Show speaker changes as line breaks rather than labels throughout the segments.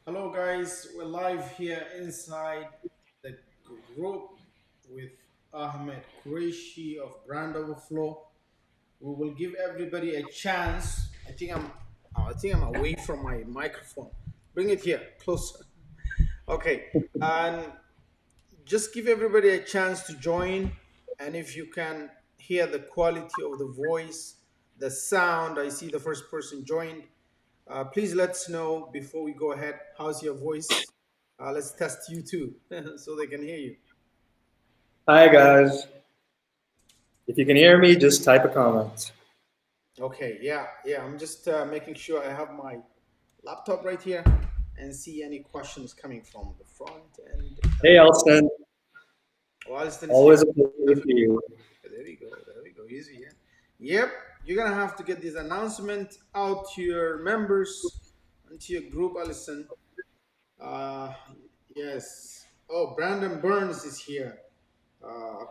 Hello, guys. We're live here inside the group with Ahmed Qureshi of Brand Overflow. We will give everybody a chance. I think I'm away from my microphone. Bring it here closer. Okay, and just give everybody a chance to join. And if you can hear the quality of the voice, the sound, I see the first person joined. Please let us know before we go ahead. How's your voice? Let's test you too, so they can hear you.
Hi guys. If you can hear me, just type a comment.
Okay, yeah. I'm just making sure I have my laptop right here and see any questions coming from the front end.
Hey Elson,
Oh, Alston is here.
always a pleasure to
Perfect.
see you.
There we go. There we go. Easy, yeah. Yep. You're gonna have to get this announcement out to your members and to your group, Alison. Uh, yes. Oh, Brandon Burns is here.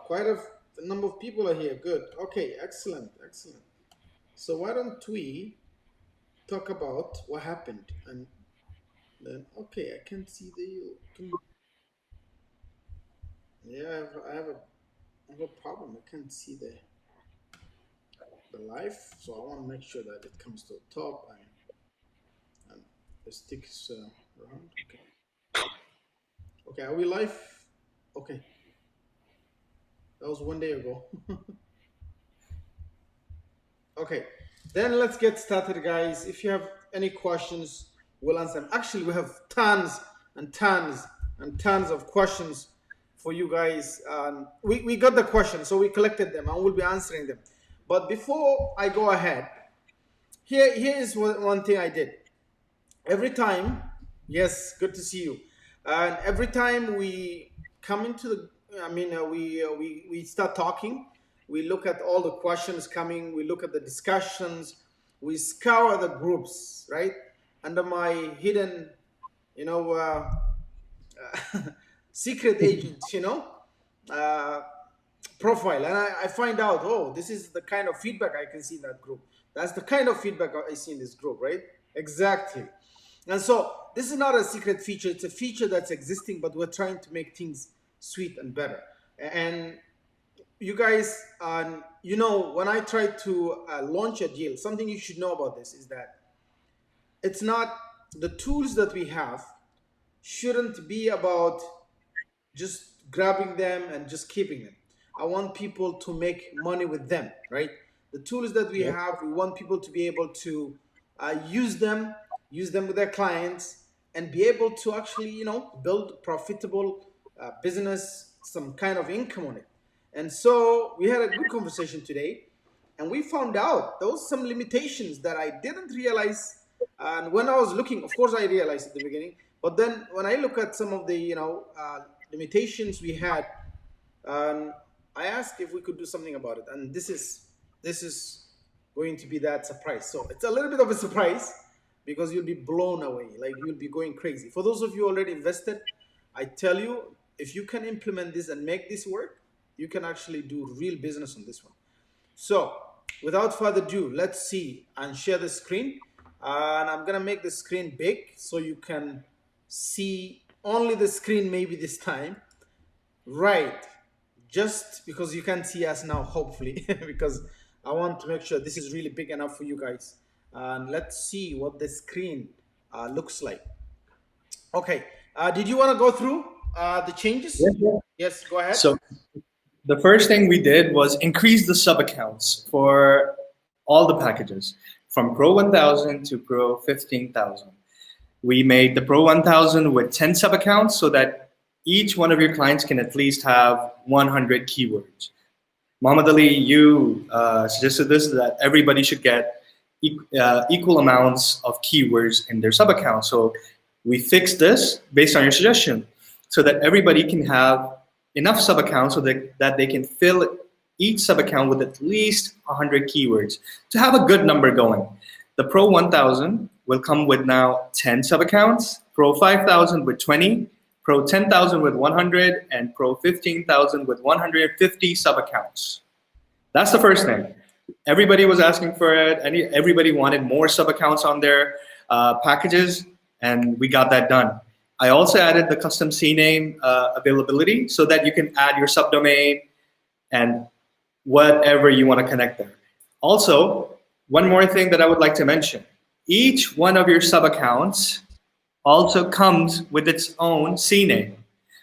Quite a number of people are here. Good. Okay. Excellent. Excellent. So why don't we talk about what happened and then okay, I can see yeah, I have a problem. I can't see the live, so I want to make sure that it comes to the top and it sticks around. Okay. Okay. Are we live? Okay. That was 1 day ago. Okay, then let's get started, guys. If you have any questions, we'll answer them. Actually, we have tons and tons and tons of questions for you guys. We got the questions, so we collected them and we'll be answering them. But before I go ahead, here is one thing I did. Every time, yes, good to see you. And every time we come into the, we start talking. We look at all the questions coming. We look at the discussions. We scour the groups, right? Under my hidden, you know, secret agent, uh, profile, and I find out, oh, this is the kind of feedback I can see in that group. That's the kind of feedback I see in this group, right? Exactly. And so this is not a secret feature. It's a feature that's existing, but we're trying to make things sweet and better. And you guys, when I try to launch a deal, something you should know about this is that it's not the tools that we have shouldn't be about just grabbing them and just keeping them. I want people to make money with them, right? The tools that we
Yep.
have, we want people to be able to use them with their clients, and be able to actually, build profitable business, some kind of income on it. And so we had a good conversation today, and we found out there was some limitations that I didn't realize. And when I was looking, of course, I realized at the beginning, but then when I look at some of the limitations we had, um, I asked if we could do something about it, and this is going to be that surprise. So it's a little bit of a surprise because you'll be blown away, like you'll be going crazy. For those of you already invested, I tell you, if you can implement this and make this work, you can actually do real business on this one. So without further ado, let's see and share the screen. And I'm gonna make the screen big so you can see only the screen maybe this time. Right. Just because you can't see us now, hopefully, because I want to make sure this is really big enough for you guys. And let's see what the screen looks like. Okay. Did you want to go through the
Yes,
changes?
sir.
Yes, go ahead.
So the first thing we did was increase the sub accounts for all the packages from Pro 1000 to Pro 15,000. We made the Pro 1000 with 10 sub accounts so that each one of your clients can at least have 100 keywords. Muhammad Ali, you suggested this, that everybody should get equal amounts of keywords in their sub account. So we fixed this based on your suggestion so that everybody can have enough sub accounts so that they can fill each sub account with at least 100 keywords to have a good number going. The Pro 1000 will come with now 10 sub accounts, Pro 5000 with 20, Pro 10,000 with 100, and Pro 15,000 with 150 sub accounts. That's the first thing. Everybody was asking for it. Everybody wanted more sub accounts on their packages, and we got that done. I also added the custom CNAME availability so that you can add your subdomain and whatever you want to connect there. Also, one more thing that I would like to mention. Each one of your sub-accounts also comes with its own CNAME.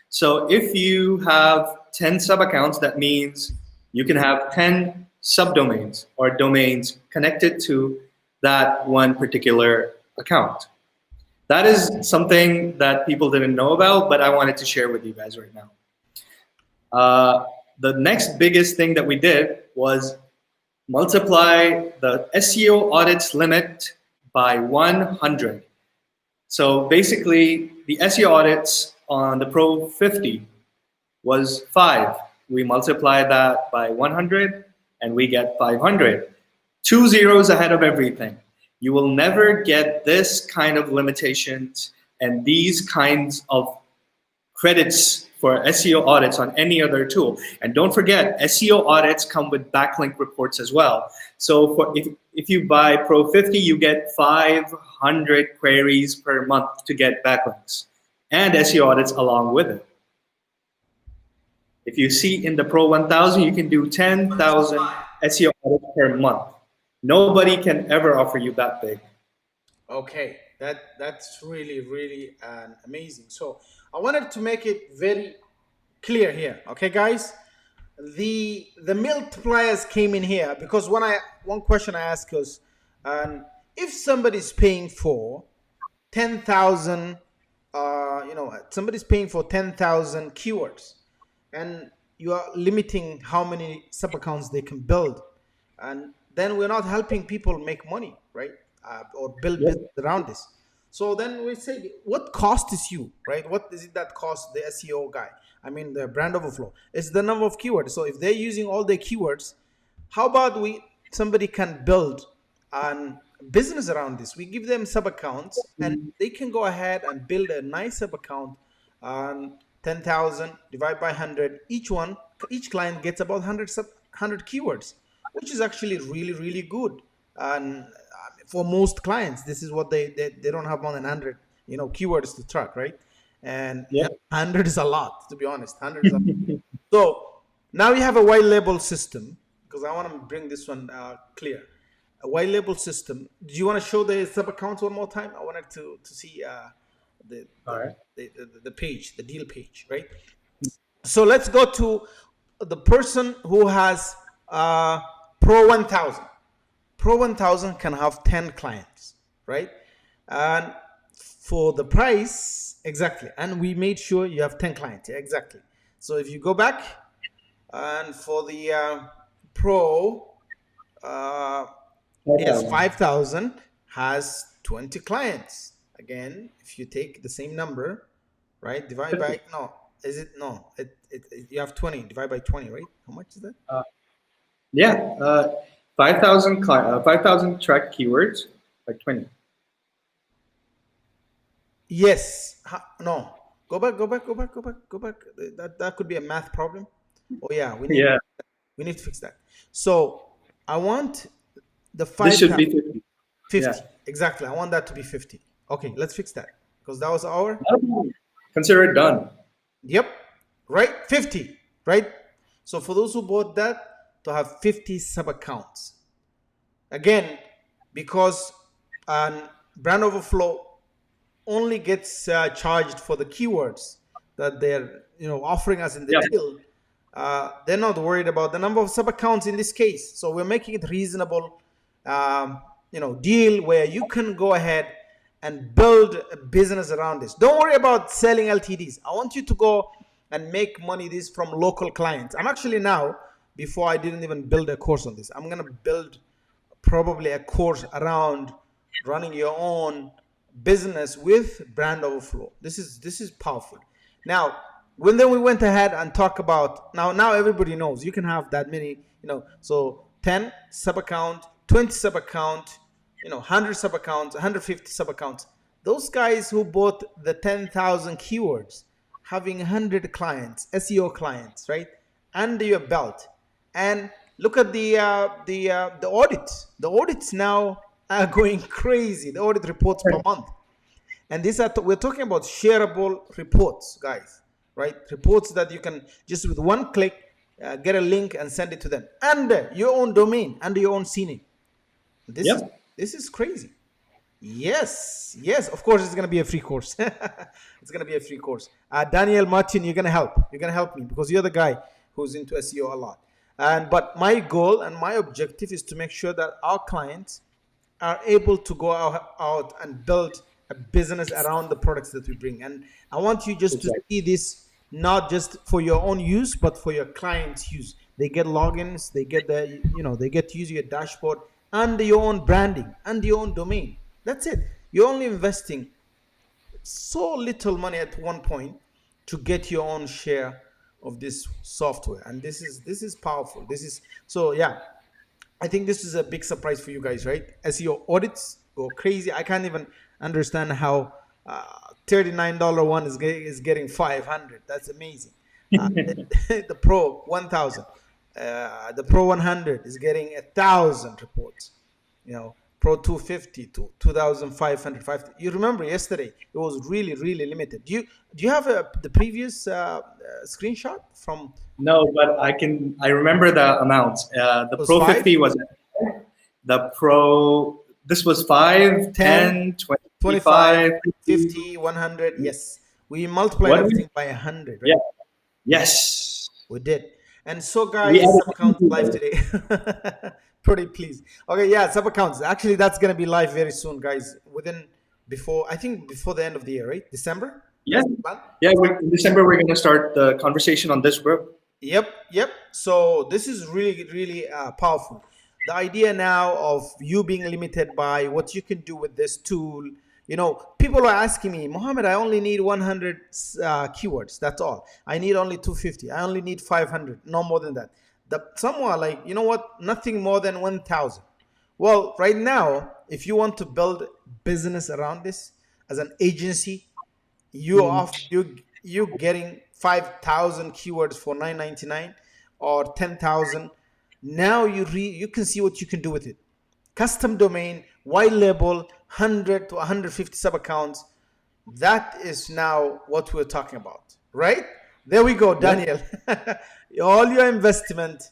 So if you have 10 sub-accounts, that means you can have 10 subdomains or domains connected to that one particular account. That is something that people didn't know about, but I wanted to share with you guys right now. The next biggest thing that we did was multiply the SEO audits limit by 100. So basically, the SEO audits on the Pro 50 was 5. We multiply that by 100 and we get 500. 2 zeros ahead of everything. You will never get this kind of limitations and these kinds of credits for SEO audits on any other tool. And don't forget, SEO audits come with backlink reports as well. So if you buy Pro 50, you get 500 queries per month to get backlinks and SEO audits along with it. If you see in the Pro 1000, you can do 10,000 SEO audits per month. Nobody can ever offer you that big.
Okay, that's really amazing. So I wanted to make it very clear here. Okay, guys, the multipliers came in here because one question I asked was, if somebody's paying for 10,000, somebody's paying for 10,000 keywords, and you are limiting how many sub accounts they can build, and then we're not helping people make money, right? Or build business around this. So then we say, what costs you, right? What is it that costs the SEO guy? I mean, the brand overflow. It's the number of keywords. So if they're using all their keywords, how about somebody can build a business around this? We give them sub accounts, and they can go ahead and build a nice sub account. 10,000 divided by 100. Each client gets about 100 keywords, which is actually really good. And for most clients, this is what they don't have more than 100 keywords to track, right? And 100 is a lot, to be honest. 100 is a lot. So now we have a white label system, because I want to bring this one clear. A white label system. Do you want to show the sub accounts one more time? I wanted to see the page, the deal page, right? So let's go to the person who has Pro 1000. Pro 1000 can have 10 clients, right? And for the price, exactly. And we made sure you have 10 clients, exactly. So if you go back, and for the Pro, yes, 5,000 has 20 clients. Again, if you take the same number, right, divide by, you have 20, divide by 20, right? How much is that?
5,000 tracked keywords by 20.
Yes. No. Go back. That could be a math problem. Oh yeah, we need to fix that. So I want the 5,000.
This should be 50.
50. Yeah. Exactly. I want that to be 50. Okay, let's fix that, because that was our.
Consider it done.
Yep. Right? 50. Right? So for those who bought that, to have 50 sub accounts. Again, because brand overflow only gets charged for the keywords that they're offering us in the deal. They're not worried about the number of sub accounts in this case. So we're making it reasonable deal where you can go ahead and build a business around this. Don't worry about selling LTDs. I want you to go and make money this from local clients. I'm actually now, before I didn't even build a course on this, I'm going to build probably a course around running your own business with brand overflow. This is powerful. Now, when then we went ahead and talk about, now everybody knows you can have that many, so 10 sub account, 20 sub account, 100 sub accounts, 150 sub accounts. Those guys who bought the 10,000 keywords, having 100 clients, SEO clients, right, under your belt, and look at the audits. The audits now are going crazy. The audit reports per month, And these are we're talking about shareable reports, guys, right? Reports that you can just with one click get a link and send it to them under your own domain, under your own scene. This is
Yep.
this is crazy. Yes, yes, of course it's going to be a free course. It's going to be a free course. Daniel Martin, you're going to help. You're going to help me because you're the guy who's into SEO a lot. And but my goal and my objective is to make sure that our clients are able to go out and build a business around the products that we bring. And I want you just to
Exactly.
see this not just for your own use, but for your clients' use. They get logins, they get they get to use your dashboard under your own branding, under your own domain. That's it. You're only investing so little money at one point to get your own share of this software, and this is powerful. This is so yeah. I think this is a big surprise for you guys, right? SEO audits go crazy. I can't even understand how $39 one is getting 500. That's amazing. Uh, the Pro 1000, the Pro 100 is getting 1,000 reports. Pro 250 to 2,500. You remember yesterday it was really really limited. Do you have the previous screenshot from?
No, but I remember the amounts. The
It was
Pro
five,
50 was the Pro. This was 5,
10,
10,
25,
25, 50.
50, 100. Yes. We multiplied
What?
everything by 100, right?
Yeah. Yes.
We did. And so,
We
guys,
added
sub account live
two.
today. Pretty pleased. Okay, yeah, sub accounts. Actually, that's going to be live very soon, guys. I think before the end of the year, right? December?
Yeah.
That's the plan.
Yeah. In December, we're going to start the conversation on this group.
Yep, yep. So this is really, really powerful. The idea now of you being limited by what you can do with this tool. People are asking me, Mohammed, I only need 100 keywords. That's all. I need only 250. I only need 500. No more than that. Some are like, you know what? Nothing more than 1,000. Well, right now, if you want to build business around this as an agency, you getting 5,000 keywords for 9.99 or 10,000. Now you can see what you can do with it. Custom domain, white label, 100 to 150 sub accounts. That is now what we're talking about, right? There we go,
Yep.
Daniel. All your investment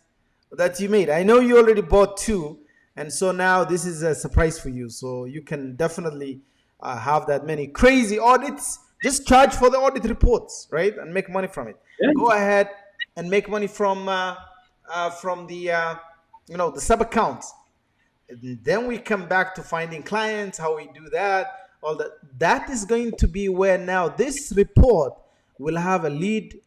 that you made. I know you already bought two, and so now this is a surprise for you. So you can definitely have that many crazy audits. Just charge for the audit reports, right, and make money from it.
Yeah.
Go ahead and make money from the the sub accounts. And then we come back to finding clients, how we do that, all that. That is going to be where now this report will have a lead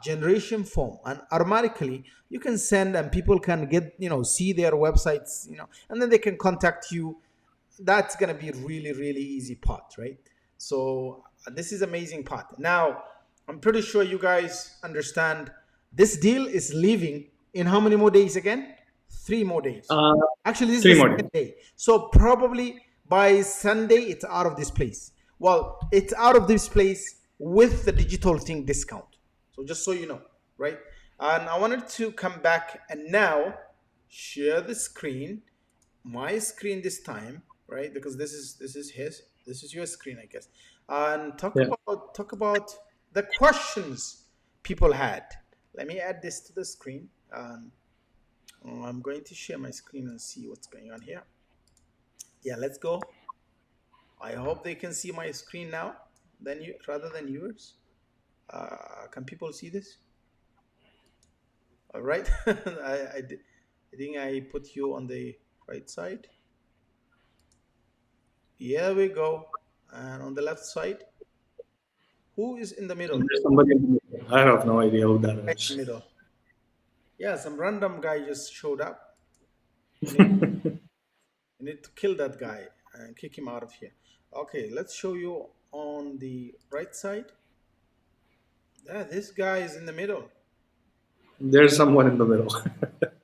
generation form, and automatically you can send and people can get see their websites, and then they can contact you. That's going to be really really easy part, right? So this is amazing part. Now I'm pretty sure you guys understand this deal is leaving in how many more days again? 3 more days.
Uh,
Actually, this is the
Three more
second
days.
day. So probably by Sunday, it's out of this place. Well, it's out of this place with the digital thing discount. So just so you know, right? And I wanted to come back and now share the screen, my screen this time, right? Because this is your screen, I guess. And
Yeah.
talk about the questions people had. Let me add this to the screen. I'm going to share my screen and see what's going on here. Yeah, let's go. I hope they can see my screen now rather than yours. Can people see this? All right. I think I put you on the right side. Here we go. And on the left side, who is in the middle?
There's somebody in the middle. I have no idea who that
Right in
is.
the middle. Yeah, some random guy just showed up. You need, you need to kill that guy and kick him out of here. Okay, let's show you on the right side. Yeah, this guy is in the middle.
There's someone in the middle.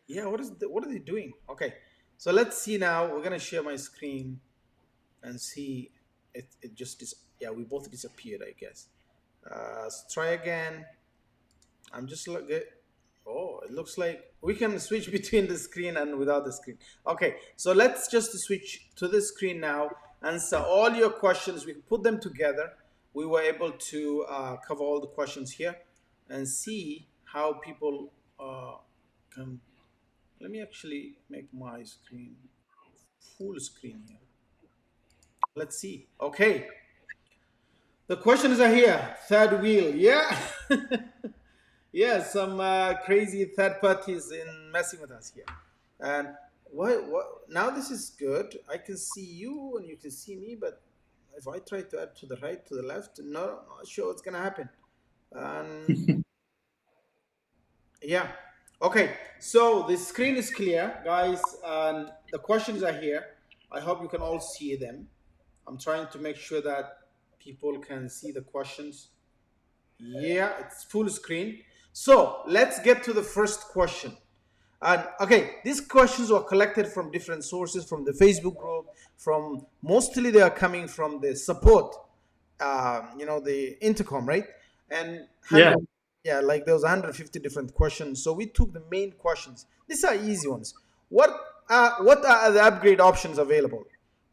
Yeah, what are they doing? Okay, so let's see now. We're gonna share my screen and see. It just yeah, we both disappeared, I guess. Let's try again. I'm just look at. Oh, it looks like we can switch between the screen and without the screen. Okay, so let's just switch to the screen now. answer all your questions. We put them together. We were able to cover all the questions here and see how people can. Let me actually make my screen full screen here. Let's see. Okay. The questions are here. Third wheel. Yeah. Yeah, some crazy third parties in messing with us here. And what now this is good. I can see you and you can see me, but if I try to add to the right, to the left, no, not sure what's gonna happen. And yeah. Okay, so the screen is clear, guys, and the questions are here. I hope you can all see them. I'm trying to make sure that people can see the questions. Yeah, it's full screen. So let's get to the first question. And okay, these questions were collected from different sources, from the Facebook group, from mostly they are coming from the support, the intercom, right? And
Yeah.
100, yeah, like there was 150 different questions. So we took the main questions. These are easy ones. What are the upgrade options available?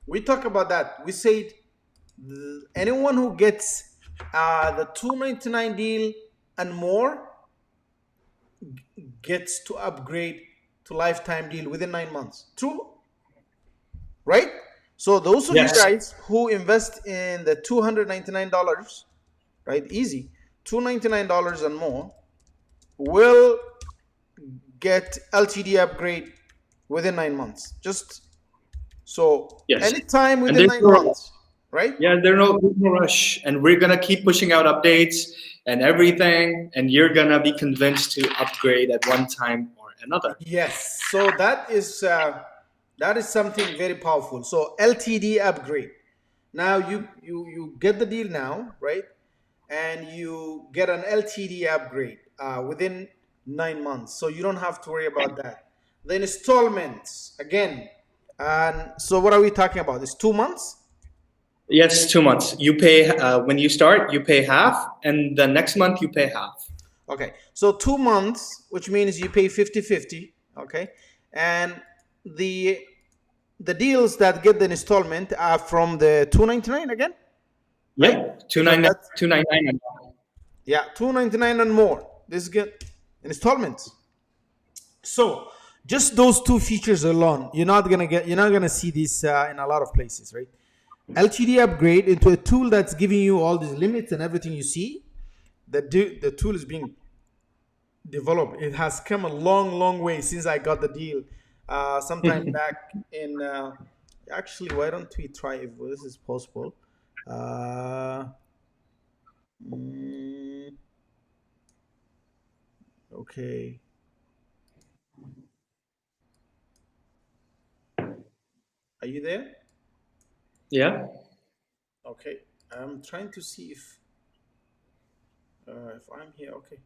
We talk about that. We said anyone who gets the 299 deal and more gets to upgrade to lifetime deal within 9 months. True, right? So those of you
Yes.
guys who invest in the $299, right? Easy, $299 and more will get LTD upgrade within 9 months. Just so
Yes.
anytime
And
within
there's
9 months, right?
there's no rush, and we're gonna keep pushing out updates and everything, and you're gonna be convinced to upgrade at one time or another.
Yes. So that is something very powerful. So LTD upgrade. Now you get the deal now, right? And you get an LTD upgrade within 9 months. So you don't have to worry about that. The installments again. And so what are we talking about? It's 2 months.
Yes, 2 months. You pay when you start, you pay half, and the next month you pay half.
Okay. So 2 months, which means you pay 50-50. Okay. And the the deals that get the installment are from the 299 again, right?
Yep,
Because that's
299.
yeah, 299 and more. This get installments. So just those two features alone, you're not gonna see this in a lot of places, right? LTD upgrade into a tool that's giving you all these limits and everything you see. The tool is being developed. It has come a long, long way since I got the deal sometime back in. Actually, why don't we try if this is possible? Uh, mm, okay, are you there?
Yeah.
Okay, I'm trying to see if I'm here. Okay,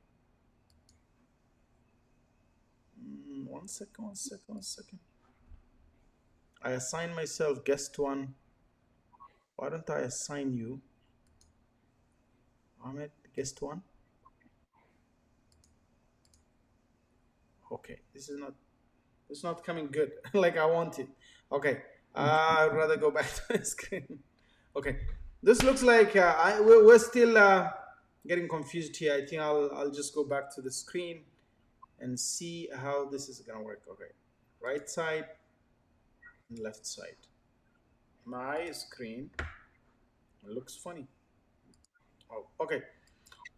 1 second, 1 second, 1 second. I assign myself guest one. Why don't I assign you, Ahmed, guest one? Okay, this is not. It's not coming good like I wanted. Okay, I'd rather go back to the screen. Okay, this looks like we're still getting confused here. I think I'll just go back to the screen and see how this is gonna work. Okay, right side and left side. My screen looks funny. Oh, okay.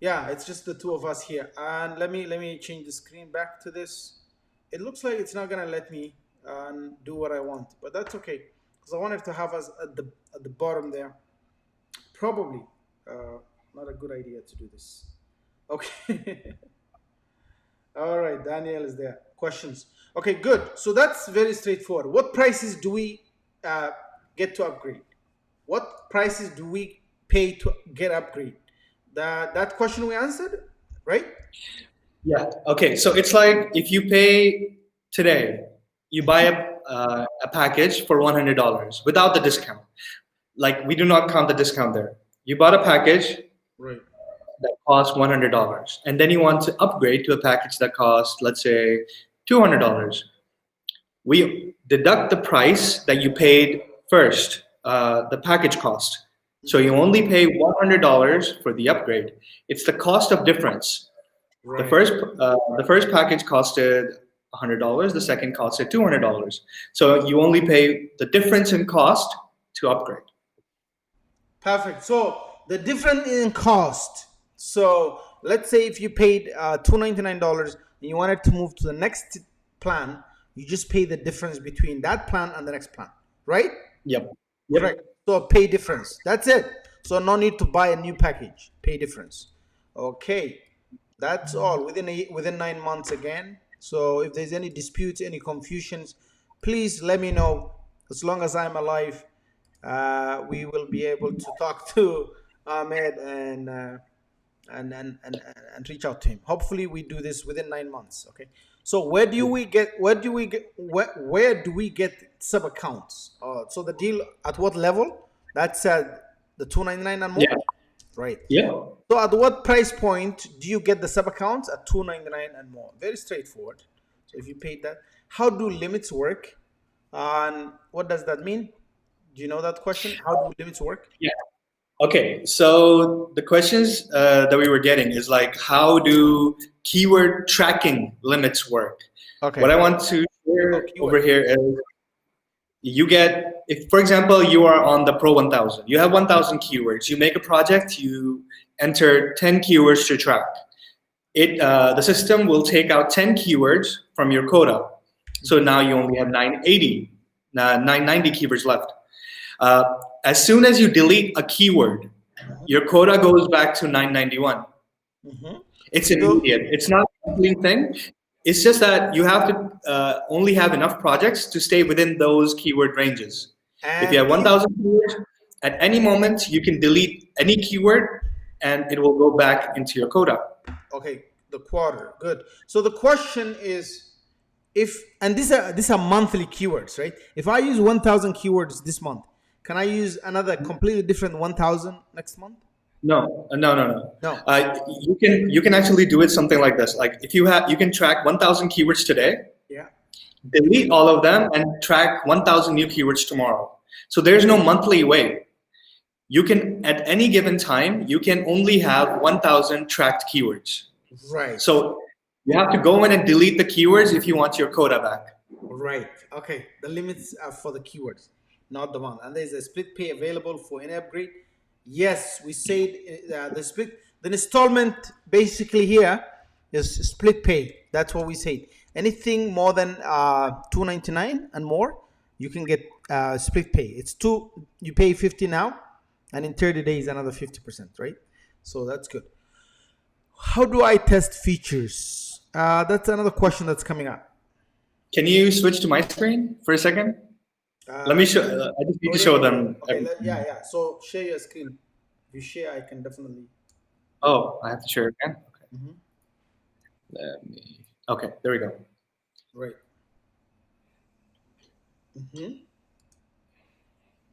Yeah, it's just the two of us here. And let me change the screen back to this. It looks like it's not gonna let me do what I want, but that's okay because I wanted to have us at the bottom there. Probably not a good idea to do this. Okay. All right, Daniel is there. Questions? Okay, good. So that's very straightforward. What prices do we uh, get to upgrade? What prices do we pay to get upgrade? That question we answered, right?
Yeah. Okay. So it's like if you pay today, you buy a package for $100 without the discount. Like we do not count the discount there. You bought a package
Right.
that costs $100, and then you want to upgrade to a package that costs, let's say, $200. We deduct the price that you paid first, the package cost. So you only pay $100 for the upgrade. It's the cost of difference. The
Right.
first the first package costed $100. The second costed $200. So you only pay the difference in cost to upgrade.
Perfect. So the difference in cost. So let's say if you paid $299 and you wanted to move to the next plan, you just pay the difference between that plan and the next plan, right?
Yep.
Correct.
Yep.
So pay difference. That's it. So no need to buy a new package. Pay difference. Okay. That's all within 9 months again. So if there's any disputes, any confusions, please let me know. As long as I'm alive, we will be able to talk to Ahmed and reach out to him. Hopefully, we do this within 9 months. Okay. So where do we get sub accounts? So the deal at what level? That's the 299 and more,
Yeah.
right?
Yeah.
So at what price point do you get the sub accounts? At 299 and more. Very straightforward. So if you paid that, how do limits work? And what does that mean? Do you know that question? How do limits work?
Yeah. Okay, so the questions that we were getting is like, how do keyword tracking limits work? What
Okay.
I want to
Oh,
share
keyword.
over here is you get, if for example, you are on the Pro 1000, you have 1000 keywords, you make a project, you enter 10 keywords to track. The system will take out 10 keywords from your quota. So
Mhm.
now you only have 990 keywords left. Uh, as soon as you delete a keyword,
Mhm.
your quota goes back to 991.
Mhm.
It's
So,
immediate. It's not a complete thing. It's just that you have to only have enough projects to stay within those keyword ranges. If you
and
have
if
1,000 keywords, at any moment you can delete any keyword and it will go back into your quota.
okay, the quarter, good. So the question is, if and these are monthly keywords, right? If I use 1,000 keywords this month, can I use another completely different 1,000 next month?
No, no.
No.
You can actually do it something like this. Like if you can track 1,000 keywords today,
Yeah.
delete all of them, and track 1,000 new keywords tomorrow. So there's no monthly way. You can at any given time you can only have 1,000 tracked keywords.
Right.
So you have to go in and delete the keywords if you want your quota back.
Right. Okay. The limits are for the keywords, not the one. And there's a split pay available for any upgrade. Yes, we said the installment basically here is split pay. That's what we said. Anything more than 299 and more, you can get split pay. It's two. You pay 50 now, and in 30 days another 50%. Right. So that's good. How do I test features? That's another question that's coming up.
Can you switch to my screen for a second? Let me
Uh,
show. I just need
Oh,
to
let me
show
show.
them
Okay, yeah,
everything.
yeah. So share your screen. If you share, I can definitely.
Oh, I have to share again. Okay.
Mhm.
Let me. Okay, there we go.
Right.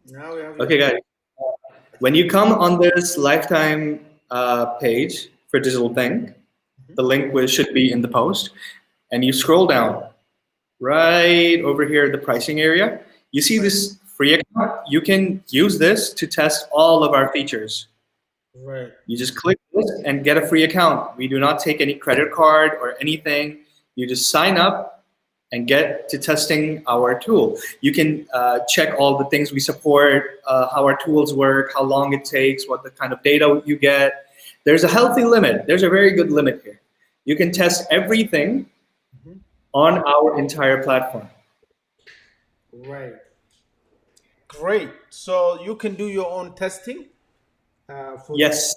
Now we have your.
Okay, guys. When you come on this lifetime page for Digital Thing, the link should be in the post, and you scroll down right over here, the pricing area. You see
Right.
this free account. You can use this to test all of our features.
Right.
You just click this and get a free account. We do not take any credit card or anything. You just sign up and get to testing our tool. You can check all the things we support, how our tools work, how long it takes, what the kind of data you get. There's a healthy limit. There's a very good limit here. You can test everything
Mhm.
on our entire platform.
Right. Great. So you can do your own testing for this
Yes,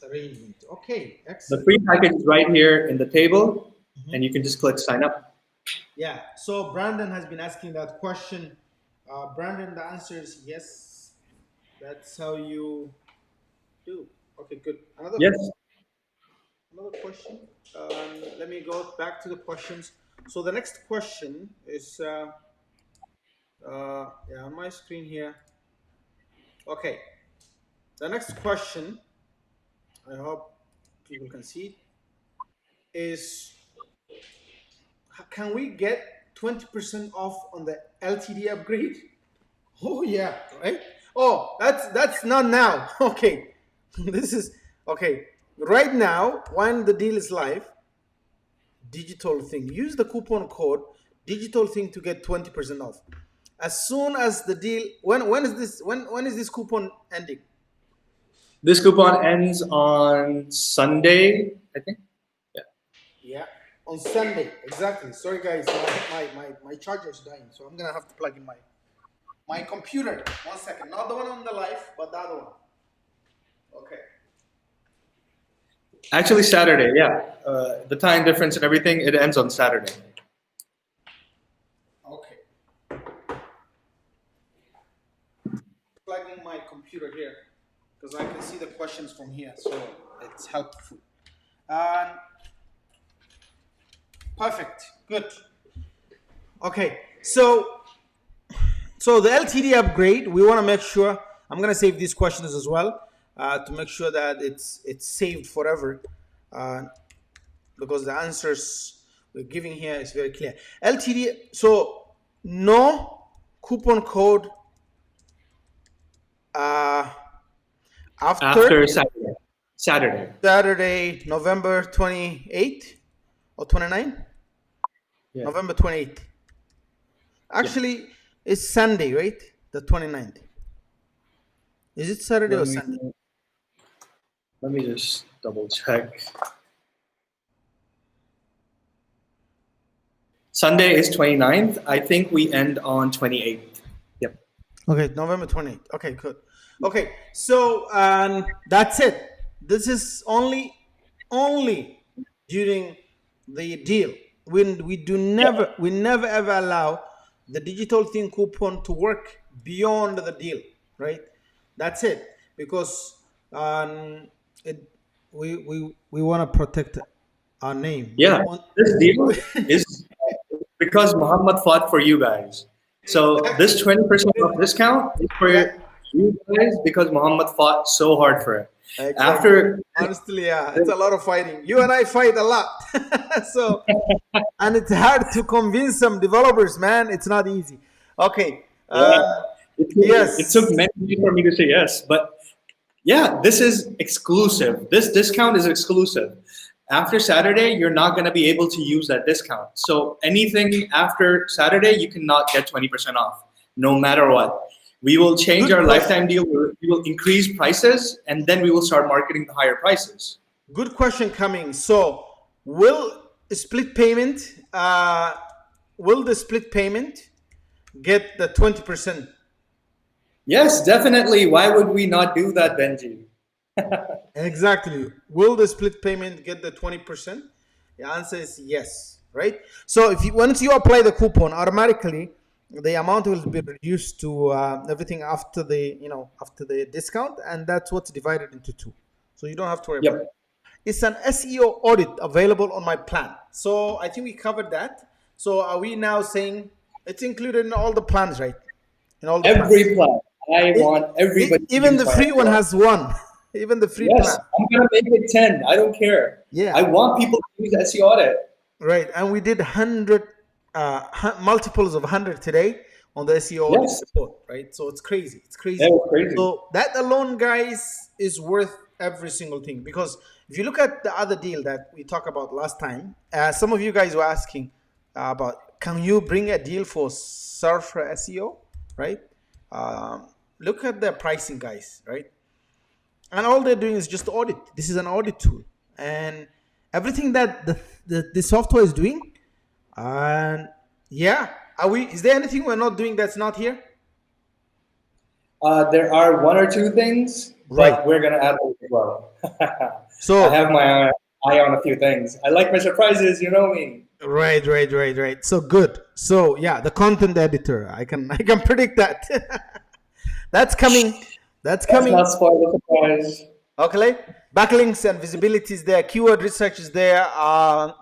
arrangement. Okay.
the
Excellent.
free package is right here in the table,
Mhm.
and you can just click sign up.
Yeah. So Brandon has been asking that question. Brandon, the answer is yes. That's how you do. Okay. Good.
Yes.
Another question. Let me go back to the questions. So the next question is yeah, on my screen here. Okay, the next question, I hope people can see it, is can we get 20% off on the LTD upgrade? Oh yeah, right. Oh, that's not now. Okay, this is okay. Right now, when the deal is live, digital thing. Use the coupon code digital thing to get 20% off. As soon as the deal, when is this coupon ending?
This coupon ends on Sunday, I think. Yeah.
Yeah, on Sunday. Exactly. Sorry guys, my charger is dying, so I'm gonna have to plug in my computer. 1 second. Not the one on the live, but the other one. Okay.
Actually, Saturday. Yeah. The time difference and everything. It ends on Saturday.
Okay. Plugging my computer here because I can see the questions from here, so it's helpful. Um, Perfect. Good. Okay. So the LTD upgrade, we want to make sure. I'm gonna save these questions as well to make sure that it's saved forever, uh, because the answers we're giving here is very clear. LTD. So no coupon code uh, after
After Saturday. Saturday.
Saturday, November 28th or 29th.
Yeah.
November 28th.
Yeah.
Actually, it's Sunday, right? The 29th. Is it Saturday
Let
or
me
Sunday?
let me just double check. Sunday is 29th. I think we end on 28th. Yep.
Okay, November 28th. Okay, good. Okay, so that's it. This is only during the deal. We never ever allow the digital thing coupon to work beyond the deal, right? That's it. Because it we want to protect our name. We
Yeah.
don't want
This deal is because Muhammad fought for you guys. So this
exactly.
20% off discount is for
Yeah,
you guys because Muhammad fought so hard for it.
exactly.
After
Honestly, yeah, it's a lot of fighting. You and I fight a lot. So, and it's hard to convince some developers, man. It's not easy. Okay.
yeah, it took
Yes.
many years for me to say yes, but yeah, this is exclusive. This discount is exclusive. After Saturday, you're not going to be able to use that discount. So anything after Saturday, you cannot get 20% off, no matter what. We will change
Good
our
question.
lifetime deal. We will increase prices, and then we will start marketing the higher prices.
Good question coming. So, will split payment, will the split payment get the 20%?
Yes, definitely. Why would we not do that, Benji?
Exactly. Will the split payment get the 20%? The answer is yes, right? So if you once you apply the coupon, automatically the amount will be reduced to everything after the discount, and that's what's divided into two. So you don't have to worry about it.
Yep.
It's an SEO audit available on my plan. So I think we covered that. So are we now saying it's included in all the plans, right? In all the plans.
Every plan. I want everybody to
Even
use
the
my
free one
SEO.
has one. Even the free plan.
Yes, I'm gonna make it 10. I don't care.
Yeah.
I want people to use SEO Audit.
Right, and we did 100 multiples of 100 today on the SEO audit
Yes,
report, right? So it's crazy. It's
that
crazy.
was crazy.
So that alone, guys, is worth every single thing because if you look at the other deal that we talked about last time, some of you guys were asking about can you bring a deal for Surfer SEO, right? Look at the pricing, guys, right? And all they're doing is just audit. This is an audit tool, and everything that the software is doing. And yeah, are we? Is there anything we're not doing that's not here?
There are one or two things,
Right.
but we're gonna add those as well. I
So
have my eye on a few things. I like my surprises. You know me.
right. So good. So yeah, the content editor. I can predict that. That's coming. That's
Let's not
coming.
spoil the surprise.
Okay. Backlinks and visibility is there. Keyword research is there.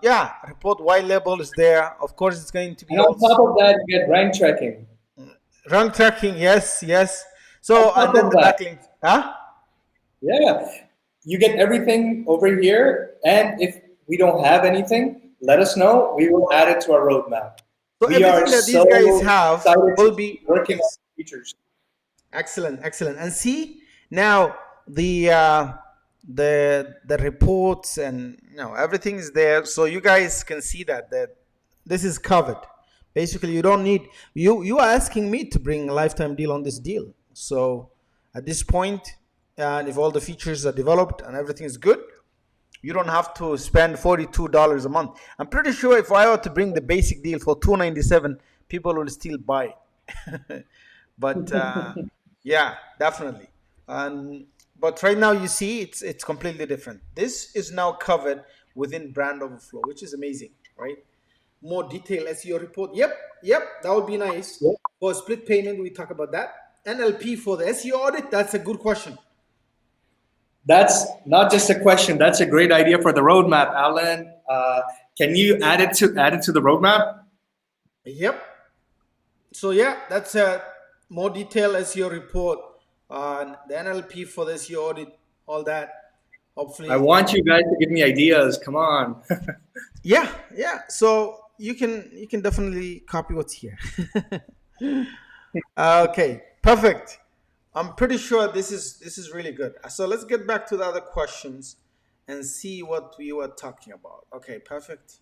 Yeah. Report white label is there. Of course, it's going to be
And on
also
top of that, you get rank tracking.
rank tracking. Yes.
On
So and
top
then
of
the
that,
backlinks. Huh?
yeah, you get everything over here. And if we don't have anything, let us know. We will add it to our roadmap.
So
We are
everything that these
so
guys have
excited to
will
keep
be
working on
yes.
features.
Excellent, excellent. And see now the the reports and everything is there, so you guys can see that this is covered. Basically, you don't need you are asking me to bring a lifetime deal on this deal. So at this point, and if all the features are developed and everything is good, you don't have to spend $42 a month. I'm pretty sure if I were to bring the basic deal for $297, people will still buy it. But yeah, definitely. And but right now you see it's completely different. This is now covered within Brand Overflow, which is amazing, right? More detail SEO report. Yep, that would be nice. For split payment, we talk about that. NLP for the SEO audit. That's a good question.
That's not just a question. That's a great idea for the roadmap, Alan. Can you add it to the roadmap?
Yep. So yeah, that's a more detailed SEO report on the NLP for the SEO audit, all that.
I
Hopefully,
want you guys to give me ideas. Come on.
yeah. So you can definitely copy what's here. Okay, perfect. I'm pretty sure this is really good. So let's get back to the other questions and see what we were talking about. Okay, perfect.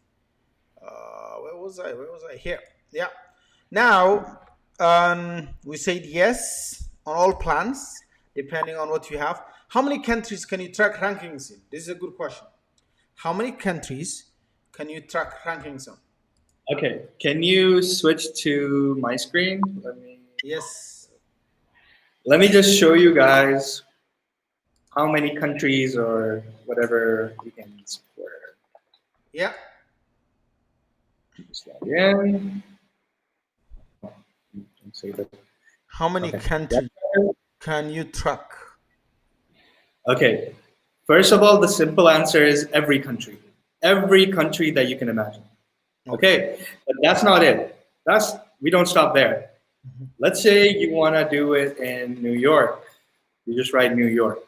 Where was I? Where was I? Here. Yeah. Now, we said yes on all plans, depending on what you have. How many countries can you track rankings in? This is a good question. How many countries can you track rankings on?
Okay, can you switch to my screen?
Yes.
Let me just show you guys how many countries or whatever we can support.
Yeah.
Just log in. Save it.
How many
Okay.
countries can you track?
Okay. First of all, the simple answer is every country. Every country that you can imagine. Okay. But that's not it. We don't stop there. Let's say you want to do it in New York. You just write New York.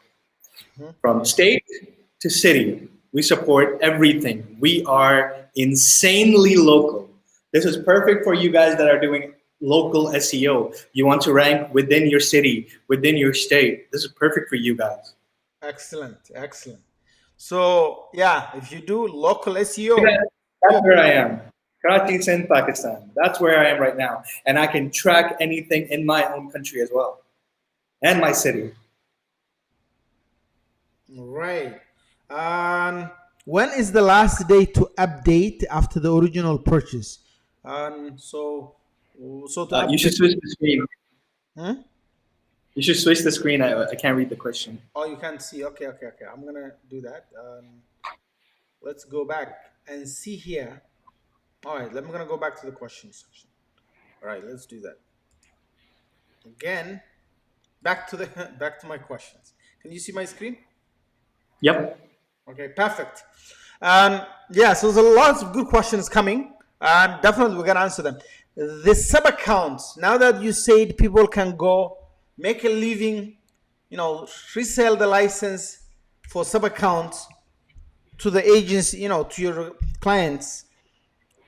Mhm.
From state to city, we support everything. We are insanely local. This is perfect for you guys that are doing local SEO. You want to rank within your city, within your state. This is perfect for you guys.
Excellent, excellent. So yeah, if you do local SEO,
That's where I am. Karachi, Sindh, Pakistan. That's where I am right now. And I can track anything in my own country as well. And my city.
right. When is the last day to update after the original purchase? So to
You should
update.
switch the screen.
Hmm?
You should switch the screen. I can't read the question.
Oh, you can't see. Okay. I'm gonna do that. Let's go back and see here. All right, I'm gonna go back to the question section. All right, let's do that again. Back to the back to my questions. Can you see my screen?
Yep.
Okay, perfect. Yeah, so there's a lot of good questions coming, and definitely we're gonna answer them. The sub accounts. Now that you said people can go make a living, resell the license for sub accounts to the agency, to your clients.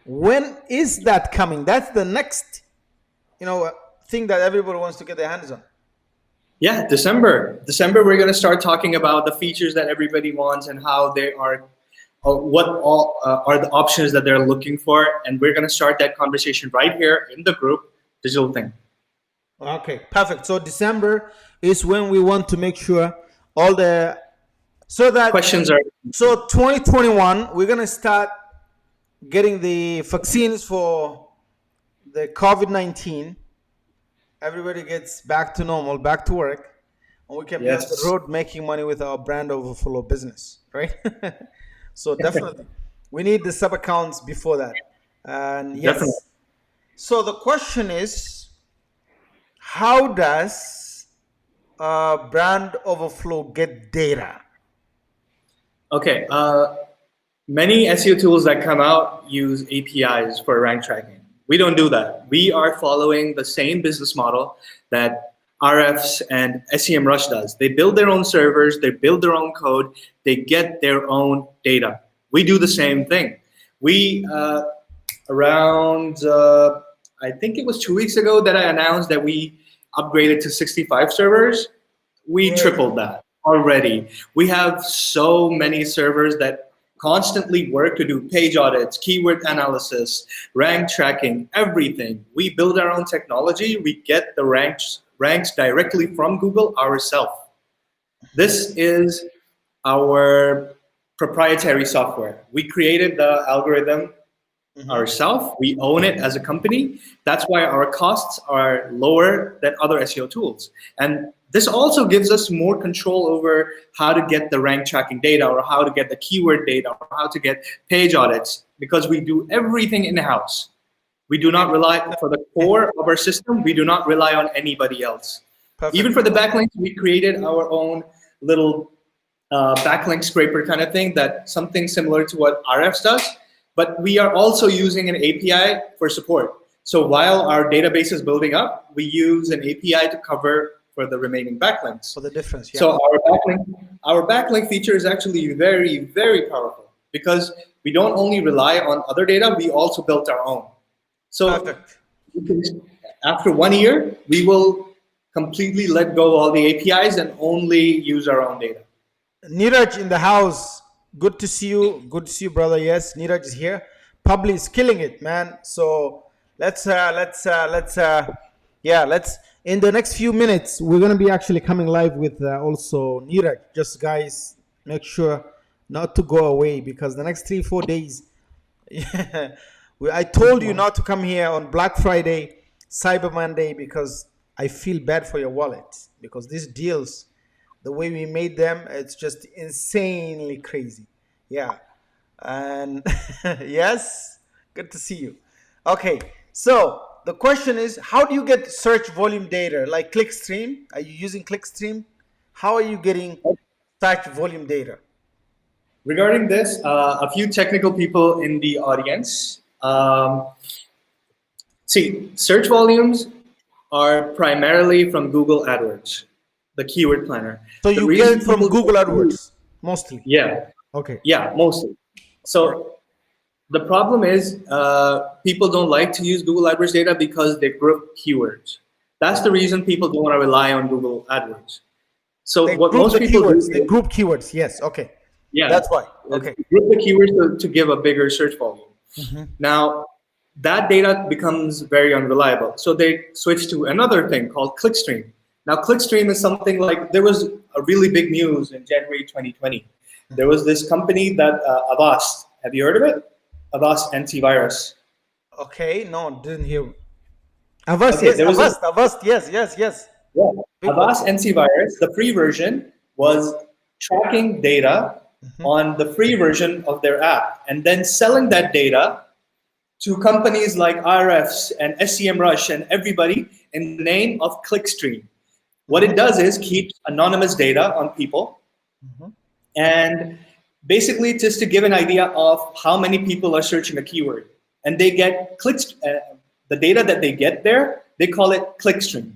When is that coming? That's the next, thing that everybody wants to get their hands on.
Yeah, December. December, we're going to start talking about the features that everybody wants and how they are, what all are the options that they're looking for. And we're going to start that conversation right here in the group, Digital Thing.
Okay, perfect. So December is when we want to make sure all the so that
Questions are,
so 2021 we're gonna start getting the vaccines for the COVID-19. Everybody gets back to normal, back to work, and we can be on the
yes,
road making money with our brand overflow business, right? So definitely, we need the sub accounts before that. And
definitely.
yes, so the question is, how does brand overflow get data?
Okay. Many SEO tools that come out use APIs for rank tracking. We don't do that. We are following the same business model that RFs and SEMrush does. They build their own servers, they build their own code, they get their own data. We do the same thing. We, around, I think it was 2 weeks ago that I announced that we upgraded to 65 servers. We
Great.
tripled that already. We have so many servers that constantly work to do page audits, keyword analysis, rank tracking, everything. We build our own technology. We get the ranks directly from Google ourselves. This is our proprietary software. We created the algorithm
Mhm.
ourselves. We own it as a company. That's why our costs are lower than other SEO tools. And this also gives us more control over how to get the rank tracking data or how to get the keyword data or how to get page audits because we do everything in-house. We do not rely for the core of our system. We do not rely on anybody else. Even
Perfect.
for the backlinks, we created our own little backlink scraper kind of thing, that something similar to what RFs does, but we are also using an API for support. So while our database is building up, we use an API to cover for the remaining backlinks.
For the difference, yeah.
So our backlink feature is actually very, very powerful because we don't only rely on other data, we also built our own. So
Perfect.
we can- after 1 year, we will completely let go of all the APIs and only use our own data.
Neeraj in the house. Good to see you. Good to see you, brother. Yes, Neeraj is here. Publi is killing it, man. So let's in the next few minutes we're gonna be actually coming live with also Neeraj. Just guys, make sure not to go away because the next 3 4 days. Yeah, I told you not to come here on Black Friday, Cyber Monday because I feel bad for your wallet because these deals, the way we made them, it's just insanely crazy. Yeah. And yes, good to see you. Okay, so the question is, how do you get search volume data like Clickstream? Are you using Clickstream? How are you getting search volume data?
Regarding this, a few technical people in the audience. See, search volumes are primarily from Google AdWords, the keyword planner.
So
The
you get it
reason
from
people
Google
don't use,
AdWords mostly.
yeah,
Okay.
yeah, mostly.
All right.
So the problem is people don't like to use Google AdWords data because they group keywords. That's the reason people don't want to rely on Google AdWords. So
They
what
group
most
the
people
keywords. They
do
group keywords. Yes. Okay.
yeah,
That's why. Okay.
group the keywords to give a bigger search volume.
Mhm.
Now, that data becomes very unreliable. So they switch to another thing called Clickstream. Now, Clickstream is something like there was a really big news in January 2020. There was this company that Avast. Have you heard of it? Avast antivirus.
Okay. No, didn't hear. Avast.
Okay,
Yes.
there was a
Avast. Avast. Yes. Yes. Yes.
yeah,
Big one.
Avast antivirus. The free version was tracking data
Mhm.
on the free version of their app and then selling that data to companies like RFs and SEMrush and everybody in the name of Clickstream. What it
Mhm.
does is keeps anonymous data on people
Mhm.
and basically just to give an idea of how many people are searching a keyword. And they get clicks, the data that they get there, they call it Clickstream.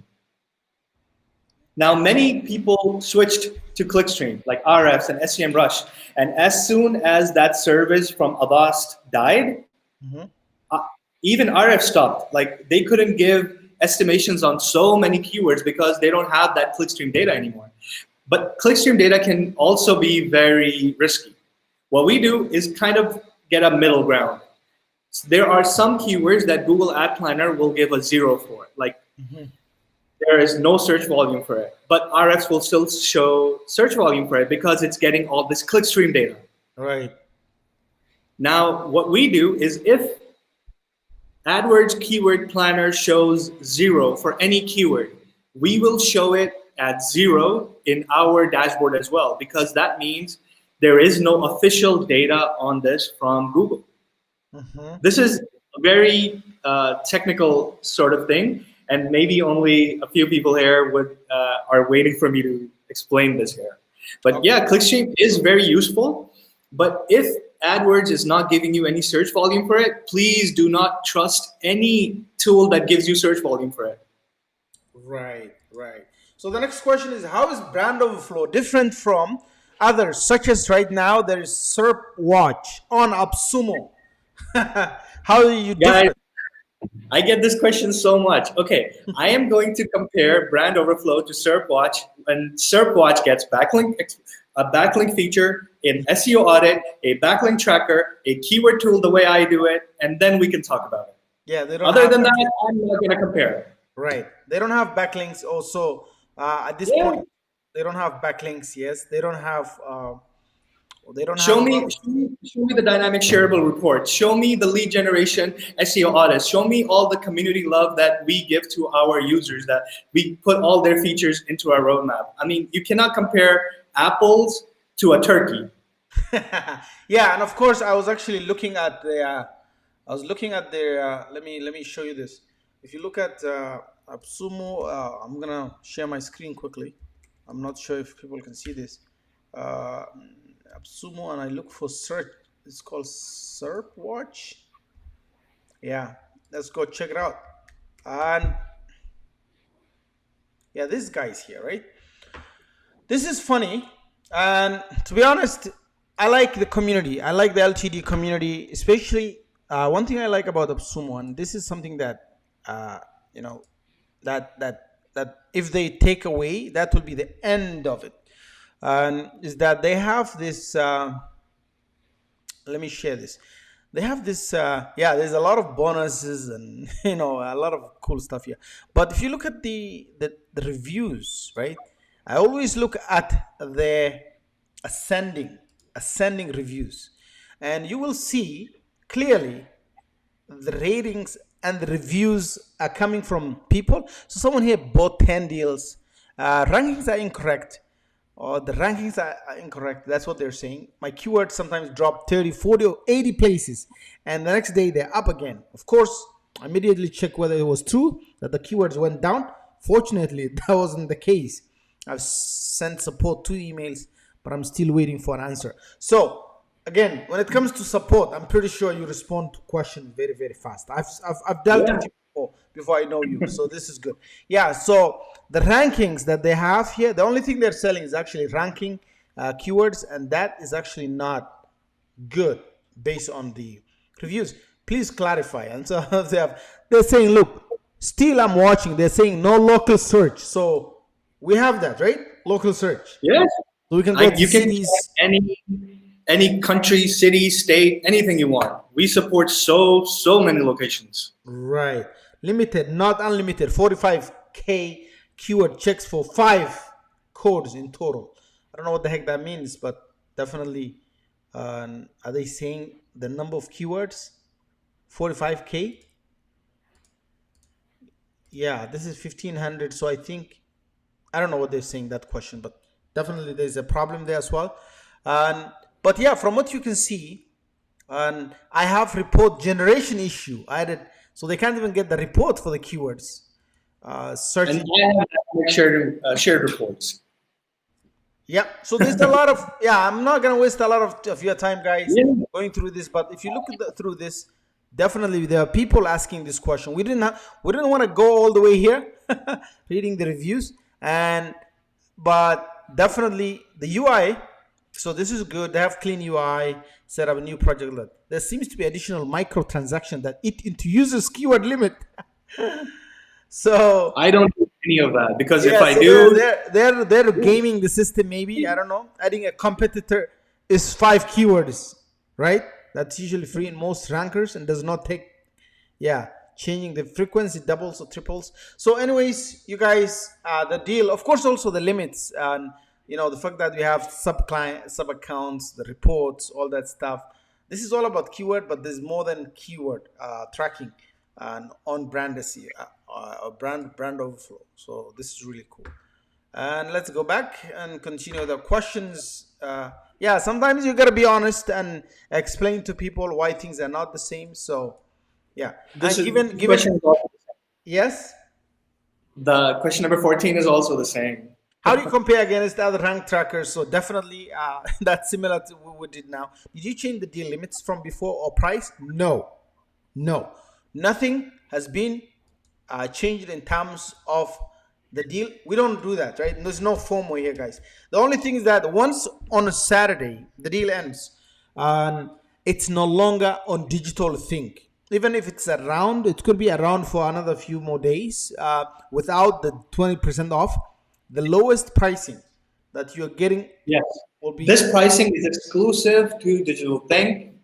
Now, many people switched to Clickstream, like RFs and SEMrush. And as soon as that service from Avast died,
Mhm.
uh, even RF stopped. Like they couldn't give estimations on so many keywords because they don't have that clickstream data anymore. But clickstream data can also be very risky. What we do is kind of get a middle ground. So there are some keywords that Google Ad Planner will give a 0 for. Like
Mhm.
there is no search volume for it. But RFs will still show search volume for it because it's getting all this clickstream data.
Right.
Now, what we do is if AdWords Keyword Planner shows 0 for any keyword, we will show it at 0 in our dashboard as well, because that means there is no official data on this from Google.
Mhm.
This is a very technical sort of thing, and maybe only a few people here are waiting for me to explain this here. But
Okay.
yeah, Clickstream is very useful. But if AdWords is not giving you any search volume for it, please do not trust any tool that gives you search volume for it.
Right. Right. So the next question is, how is Brand Overflow different from others, such as right now there is SERP Watch on AppSumo? How are you
Guys,
different?
I get this question so much. Okay, I am going to compare Brand Overflow to SERP Watch, and SERP Watch gets a backlink feature in SEO Audit, a backlink tracker, a keyword tool the way I do it, and then we can talk about it.
Yeah, they don't
Other
have
than that,
backlinks.
I'm not going to compare.
Right. They don't have backlinks. Also, at this
Yeah.
point, they don't have backlinks. Yes, they don't have. They don't have
Show
a lot
me,
of.
show me the dynamic shareable reports. Show me the lead generation SEO audits. Show me all the community love that we give to our users, that we put all their features into our roadmap. I mean, you cannot compare apples to a turkey.
Yeah, and of course, I was actually looking at the. I was looking at their. Let me show you this. If you look at Absumo, I'm gonna share my screen quickly. I'm not sure if people can see this. Uh, Absumo, and I look for search. It's called SERP Watch. Yeah, let's go check it out. And yeah, this guy's here, right? This is funny, and to be honest, I like the community. I like the LTD community, especially one thing I like about Absumo, and this is something that you know that if they take away, that will be the end of it. And is that they have this. Let me share this. They have this. Yeah, there's a lot of bonuses and a lot of cool stuff here. But if you look at the reviews, right? I always look at the ascending ascending reviews, and you will see clearly the ratings and the reviews are coming from people. So someone here bought 10 deals. Rankings are incorrect, or the rankings are incorrect. That's what they're saying. My keywords sometimes drop 30, 40, or 80 places, and the next day they're up again. Of course, I immediately check whether it was true that the keywords went down. Fortunately, that wasn't the case. I've sent support 2 emails, but I'm still waiting for an answer. So again, when it comes to support, I'm pretty sure you respond to questions very, very fast. I've dealt
Yeah.
with you before I know you, so this is good. Yeah. So the rankings that they have here, the only thing they're selling is actually ranking keywords, and that is actually not good based on the reviews. Please clarify. And so they're saying, look, still I'm watching. They're saying no local search. So we have that, right? Local search.
Yes.
So we can go
Like
to
you can check
cities.
any country, city, state, anything you want. We support so many locations.
Right. Limited, not unlimited. 45K keyword checks for 5 codes in total. I don't know what the heck that means, but definitely, are they saying the number of keywords? 45K? Yeah, this is 1500. So I think, I don't know what they're saying that question, but definitely there's a problem there as well. But yeah, from what you can see, and I have report generation issue added, so they can't even get the report for the keywords.
And
Searching.
I have shared reports.
Yeah, so there's a lot of, yeah, I'm not gonna waste a lot of your time, guys,
Yeah.
going through this. But if you look at through this, definitely there are people asking this question. We didn't want to go all the way here, reading the reviews, but definitely the UI. So this is good. They have clean UI, set up a new project. Look, there seems to be additional microtransaction that eat into users keyword limit. So
I don't do any of that because if
yeah,
I
so
do,
they're gaming the system. Maybe, I don't know. Adding a competitor is 5 keywords, right? That's usually free in most rankers and does not take. Yeah, changing the frequency doubles or triples. So, anyways, you guys, the deal, of course, also the limits, and the fact that we have sub accounts, the reports, all that stuff. This is all about keyword, but there's more than keyword tracking and on brand SEO, brand overflow. So this is really cool. And let's go back and continue the questions. Yeah, sometimes you gotta be honest and explain to people why things are not the same. So yeah,
this
and
is
given
this question is also,
yes,
the question number 14 is also the same.
how do you compare against other rank trackers? So definitely that's similar to what we did now. Did you change the deal limits from before or price? No, no, nothing has been changed in terms of the deal. We don't do that, right? There's no FOMO here, guys. The only thing is that once on a Saturday the deal ends, and it's no longer on digital thing. even if it's around, it could be around for another few more days without the 20% off. The lowest pricing that you're getting
Yes.
will be
This pricing is exclusive to Digital Think.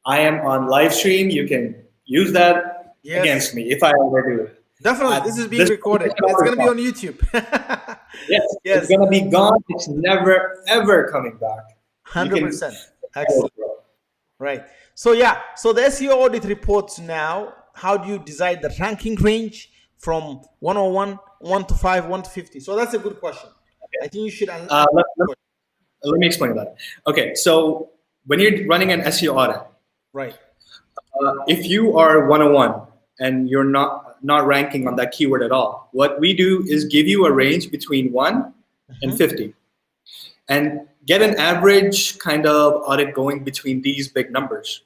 I am on live stream. You can use that against
yes,
me if I ever do it.
definitely. This is being
This
recorded. It's going to be on YouTube.
yes, it's
Yes,
gonna be gone. It's never ever coming back. You can
100%. Excellent. Right. So yeah, so the SEO audit reports now, how do you decide the ranking range from 101, 1 to 5, 1 to 50? So that's a good question. I think you should answer.
let me explain that. Okay, so when you're running an SEO audit,
Right.
if you are 101 and you're not ranking on that keyword at all, what we do is give you a range between 1 and 50 and get an average kind of audit going between these big numbers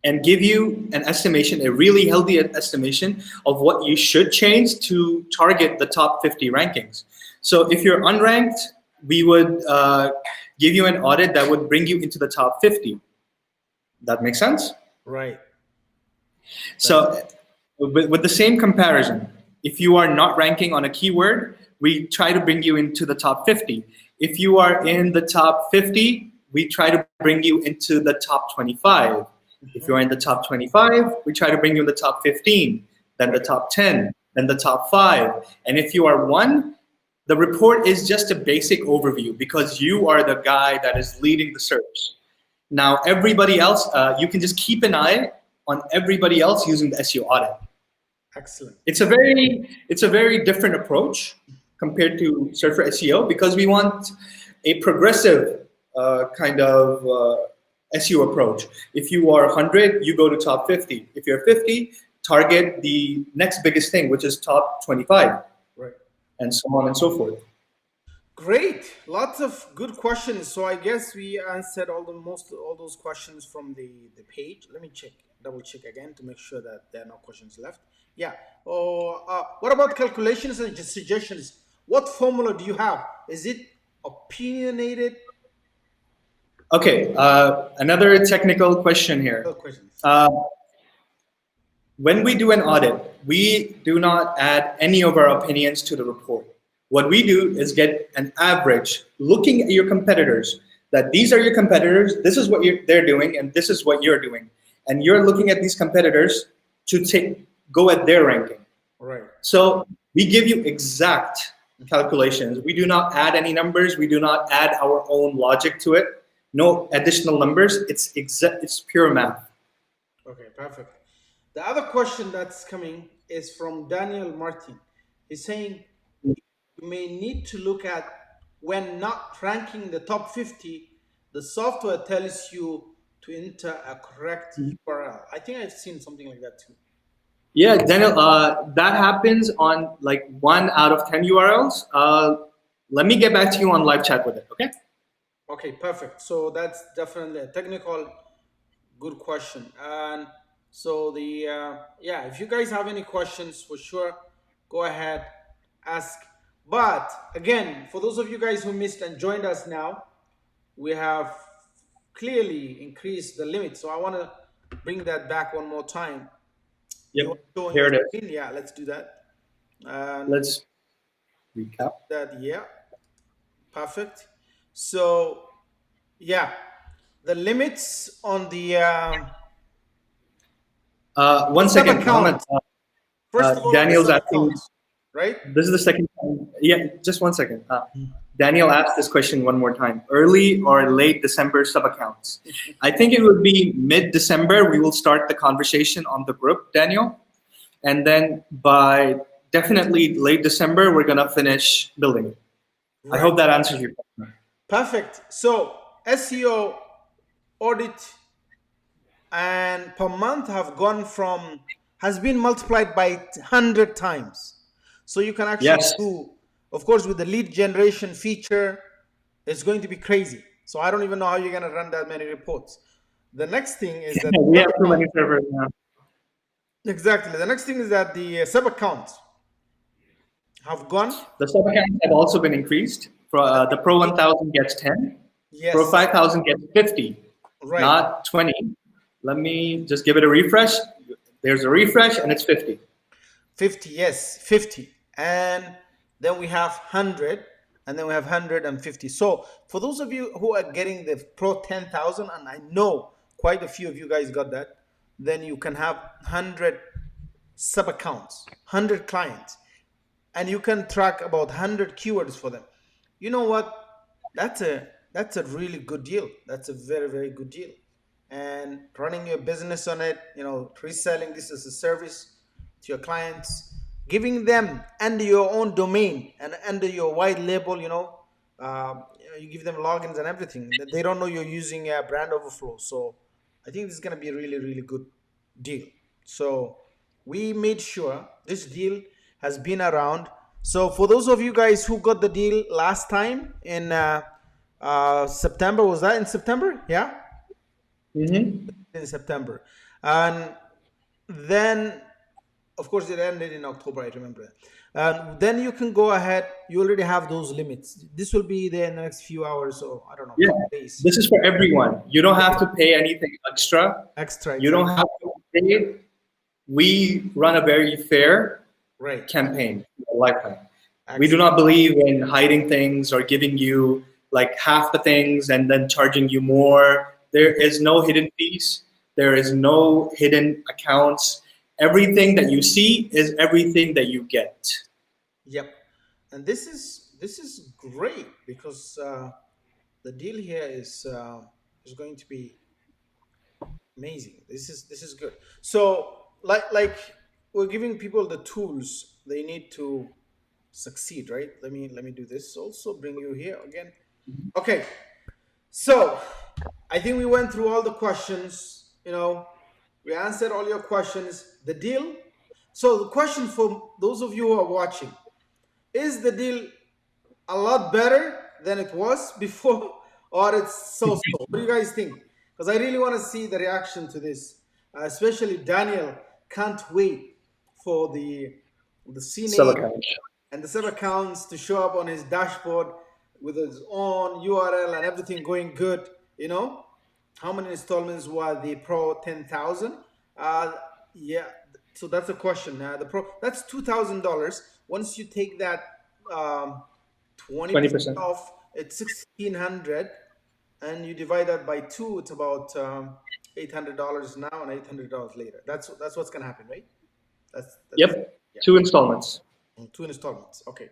and give you an estimation, a really healthy estimation of what you should change to target the top 50 rankings. So if you're unranked, we would give you an audit that would bring you into the top 50. That makes sense?
Right.
So with the same comparison, if you are not ranking on a keyword, we try to bring you into the top 50. If you are in the top 50, we try to bring you into the top 25. If you're in the top 25, we try to bring you in the top 15, then the top 10, then the top 5. And if you are 1, the report is just a basic overview because you are the guy that is leading the search. Now, everybody else, you can just keep an eye on everybody else using the SEO audit.
Excellent.
It's a very different approach compared to Search for SEO because we want a progressive kind of SEO approach. If you are 100, you go to top 50. If you're 50, target the next biggest thing, which is top 25,
Right.
and so on and so forth.
Great. Lots of good questions. So I guess we answered all those questions from the page. Let me double check again to make sure that there are no questions left. Yeah. What about calculations and suggestions? What formula do you have? Is it opinionated?
Okay, another technical question here.
Questions.
When we do an audit, we do not add any of our opinions to the report. What we do is get an average, looking at your competitors, that these are your competitors, this is what they're doing, and this is what you're doing. And you're looking at these competitors to go at their ranking.
Right.
So we give you exact calculations. We do not add any numbers. We do not add our own logic to it. No additional numbers. It's pure math.
Okay, perfect. The other question that's coming is from Daniel Martin. He's saying you may need to look at when not ranking the top 50, the software tells you to enter a correct URL. I think I've seen something like that too.
Yeah, Daniel, that happens on like 1 out of 10 URLs. Let me get back to you on live chat with it, okay?
Okay, perfect. So that's definitely a technical good question. And so if you guys have any questions, for sure, go ahead, ask. But again, for those of you guys who missed and joined us now, we have clearly increased the limit. So I want to bring that back one more time.
Yep, here it is.
Yeah, let's do that.
Let's recap.
Yeah, perfect. So yeah, the limits on the
1 second, Mohammed.
First of all,
Daniel's asking,
right?
This is the second time. Yeah, just 1 second. Daniel asked this question one more time. Early or late December sub-accounts? I think it would be mid-December. We will start the conversation on the group, Daniel. And then by definitely late December, we're going to finish building it. Right. I hope that answers your question.
Perfect. So SEO audit and per month has been multiplied by 100 times. So you can actually do, of course, with the lead generation feature, it's going to be crazy. So I don't even know how you're going to run that many reports. The next thing is that
we have too many servers now.
Exactly. The next thing is that the sub-accounts have gone.
The sub-accounts have also been increased. The Pro 1000 gets 10.
Yes.
Pro 5000 gets 50,
right.
Not 20. Let me just give it a refresh. There's a refresh and it's 50.
50, yes, 50. And then we have 100, and then we have 150. So for those of you who are getting the Pro 10,000, and I know quite a few of you guys got that, then you can have 100 sub accounts, 100 clients, and you can track about 100 keywords for them. You know what? That's a really good deal. That's a very, very good deal. And running your business on it, reselling this as a service to your clients, giving them under your own domain and under your white label, you give them logins and everything. They don't know you're using a brand overflow. So I think this is going to be a really, really good deal. So we made sure this deal has been around. So for those of you guys who got the deal last time in September, was that in September? Yeah,
Mm-hmm.
in September. And then, of course, it ended in October. I remember that. And then you can go ahead. You already have those limits. This will be there in the next few hours, or I don't know,
Yeah,
couple days.
this is for everyone. You don't have to pay anything extra.
Extra,
You don't
exactly.
have to pay. We run a very fair
Right.
campaign for a lifetime. We do
Excellent.
not believe in hiding things or giving you like half the things and then charging you more. There is no hidden fees. There is no hidden accounts. Everything that you see is everything that you get.
Yep. And this is great because the deal here is going to be amazing. This is good. So like we're giving people the tools they need to succeed, right? Let me do this also. Bring you here again. Okay. So I think we went through all the questions. We answered all your questions. The deal. So the question for those of you who are watching: is the deal a lot better than it was before, or it's so so? What do you guys think? Because I really want to see the reaction to this. Especially Daniel can't wait for the
Sub
CNA
account.
and the sub accounts to show up on his dashboard with his own URL and everything going good. How many installments were the Pro 10,000? Yeah, so that's a question. The Pro, that's $2,000. Once you take that um, 20%
20%.
off, it's 1,600, and you divide that by two, it's about $800 now and $800 later. That's what's gonna happen, right? That's
Yep.
yeah.
2 installments.
Two installments. Okay.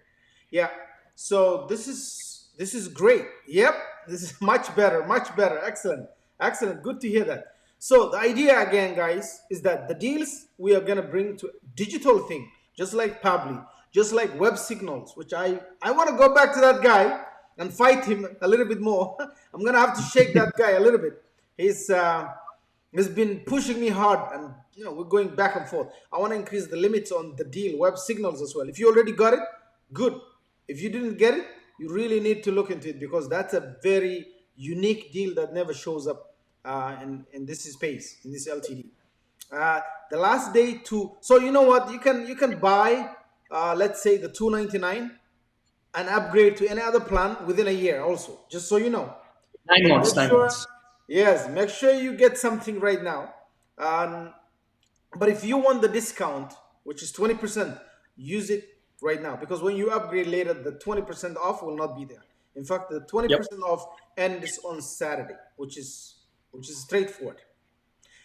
Yeah. So this is great. Yep. This is much better. Much better. Excellent. Excellent. Good to hear that. So the idea again, guys, is that the deals we are gonna bring to digital thing, just like Pabli, just like web signals, which I want to go back to that guy and fight him a little bit more. I'm gonna have to shake that guy a little bit. He's been pushing me hard, and we're going back and forth. I want to increase the limits on the deal web signals as well. If you already got it, good. If you didn't get it, you really need to look into it, because that's a very unique deal that never shows up in this space, in this LTD. uh, the last day to, so you know what, you can buy let's say the 299 and upgrade to any other plan within a year also, just so you know.
Nine
But
months.
make
9 months.
sure, yes, make sure you get something right now. Um, but if you want the discount, which is 20%, use it right now, because when you upgrade later, the 20% off will not be there. In fact, the
Yep.
20% off ends on Saturday, which is straightforward.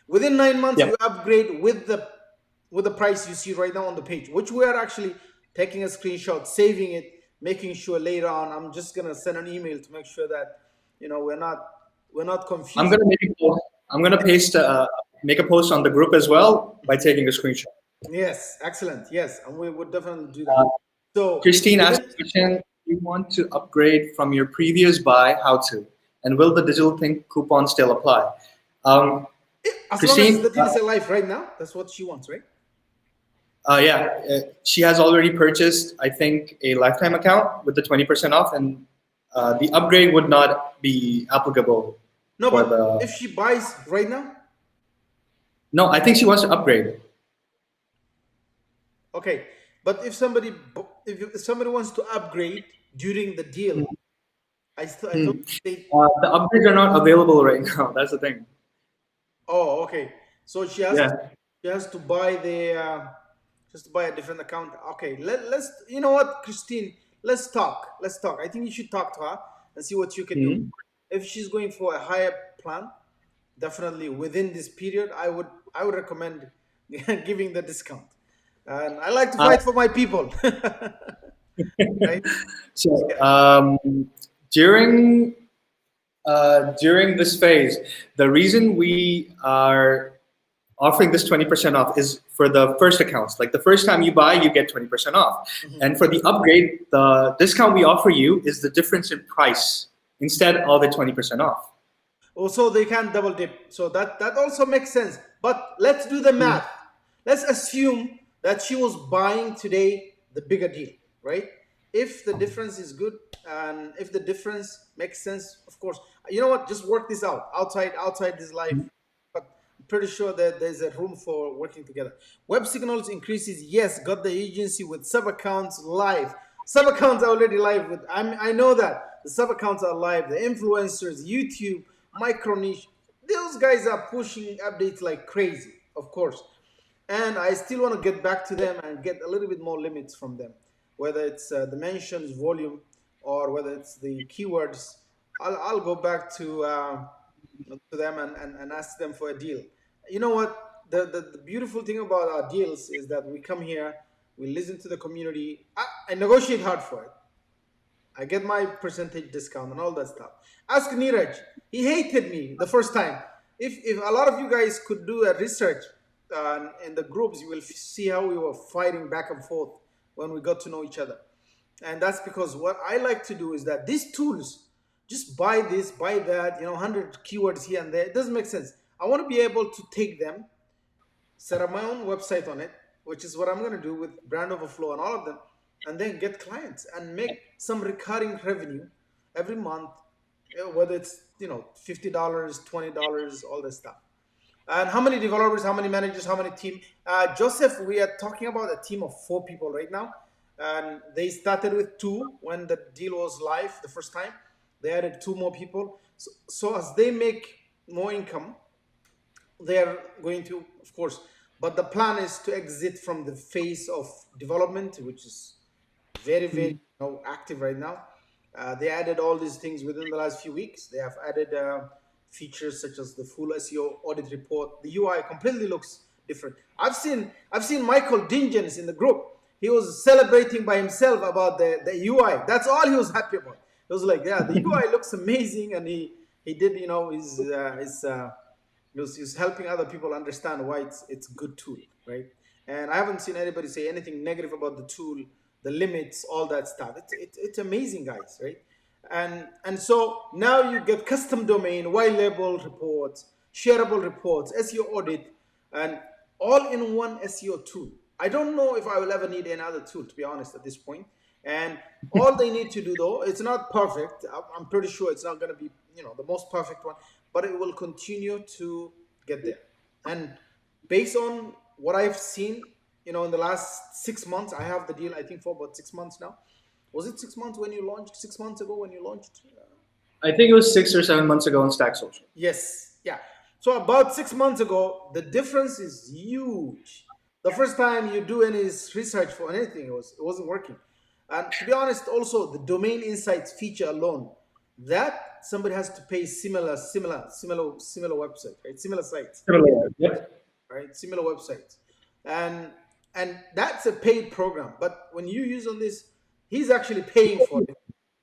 Within 9 months,
Yep.
you upgrade with the price you see right now on the page, which we are actually taking a screenshot, saving it, making sure later on. I'm just gonna send an email to make sure that we're not
I'm
confusing.
gonna make a post. I'm gonna paste make a post on the group as well by taking a screenshot.
Yes, excellent. Yes, and we would definitely do that.
Uh,
So
Christine asked
within,
a question: you want to upgrade from your previous buy? How to? And will the digital pink coupon still apply? Um,
as long as the
Christine,
deal is alive right now, that's what she wants, right?
yeah, she has already purchased, I think, a lifetime account with the 20% off, and the upgrade would not be applicable
No,
for
but
the.
if she buys right now,
No, I think she wants to upgrade.
okay. But if somebody wants to upgrade during the deal, I thought they.
The upgrades are not available right now. That's the thing.
Oh, okay. So she has to
Yeah.
She has to buy the just to buy a different account. Okay, let's. You know what, Christine? Let's talk. Let's talk. I think you should talk to her and see what you can do.
Mhm.
If she's going for a higher plan, definitely within this period, I would recommend giving the discount. And I like to
Uh,
fight for my people, right?
so
Yeah.
during during this phase, the reason we are offering this 20% off is for the first accounts. Like the first time you buy, you get 20% off.
Mhm.
And for the upgrade, the discount we offer you is the difference in price instead of the 20% off.
Also, they can double dip. So that also makes sense. But let's do the
Mm.
math. Let's assume that she was buying today the bigger deal, right? If the difference is good and if the difference makes sense, of course, you know what? Just work this out outside this life. But I'm pretty sure that there's a room for working together. Web signals increases. Yes, got the agency with sub accounts live. Sub accounts are already live with. I know that the sub accounts are live. The influencers, YouTube, micro niche. Those guys are pushing updates like crazy, of course. And I still want to get back to them and get a little bit more limits from them, whether it's the mentions volume or whether it's the keywords. I'll go back to them and ask them for a deal. You know what? The beautiful thing about our deals is that we come here, we listen to the community. I negotiate hard for it. I get my percentage discount and all that stuff. Ask Neeraj. He hated me the first time. If a lot of you guys could do a research in the groups, you will see how we were fighting back and forth when we got to know each other. And that's because what I like to do is that these tools, just buy this, buy that, 100 keywords here and there. It doesn't make sense. I want to be able to take them, set up my own website on it, which is what I'm going to do with Brand Overflow and all of them, and then get clients and make some recurring revenue every month, whether it's $50, $20, all this stuff. And how many developers, how many managers, how many team? Joseph, we are talking about a team of 4 people right now, and they started with two when the deal was live the first time. They added two more people. So as they make more income, they are going to, of course, but the plan is to exit from the phase of development, which is very active right now. They added all these things within the last few weeks. They have added features such as the full SEO audit report. The UI completely looks different. I've seen Michael Dingens in the group. He was celebrating by himself about the UI. That's all he was happy about. He was like, yeah, the UI looks amazing, and he did his helping other people understand why it's a good tool, right? And I haven't seen anybody say anything negative about the tool, the limits, all that stuff. It's amazing, guys, right? And so now you get custom domain, white label reports, shareable reports, SEO audit, and all in one SEO tool. I don't know if I will ever need another tool, to be honest, at this point. And all they need to do, though, it's not perfect. I'm pretty sure it's not going to be, the most perfect one, but it will continue to get there. And based on what I've seen, in the last 6 months, I have the deal, I think, for about 6 months now. Was it 6 months when you launched? 6 months ago when you launched?
I think it was 6 or 7 months ago on Stack Social.
Yes. Yeah. So about 6 months ago, the difference is huge. The first time you do any research for anything, it wasn't working. And to be honest, also the domain insights feature alone, that somebody has to pay similar website, right? Similar sites,
Similar. Yep.
right? Similar websites, and and that's a paid program. But when you use on this, he's actually paying for it,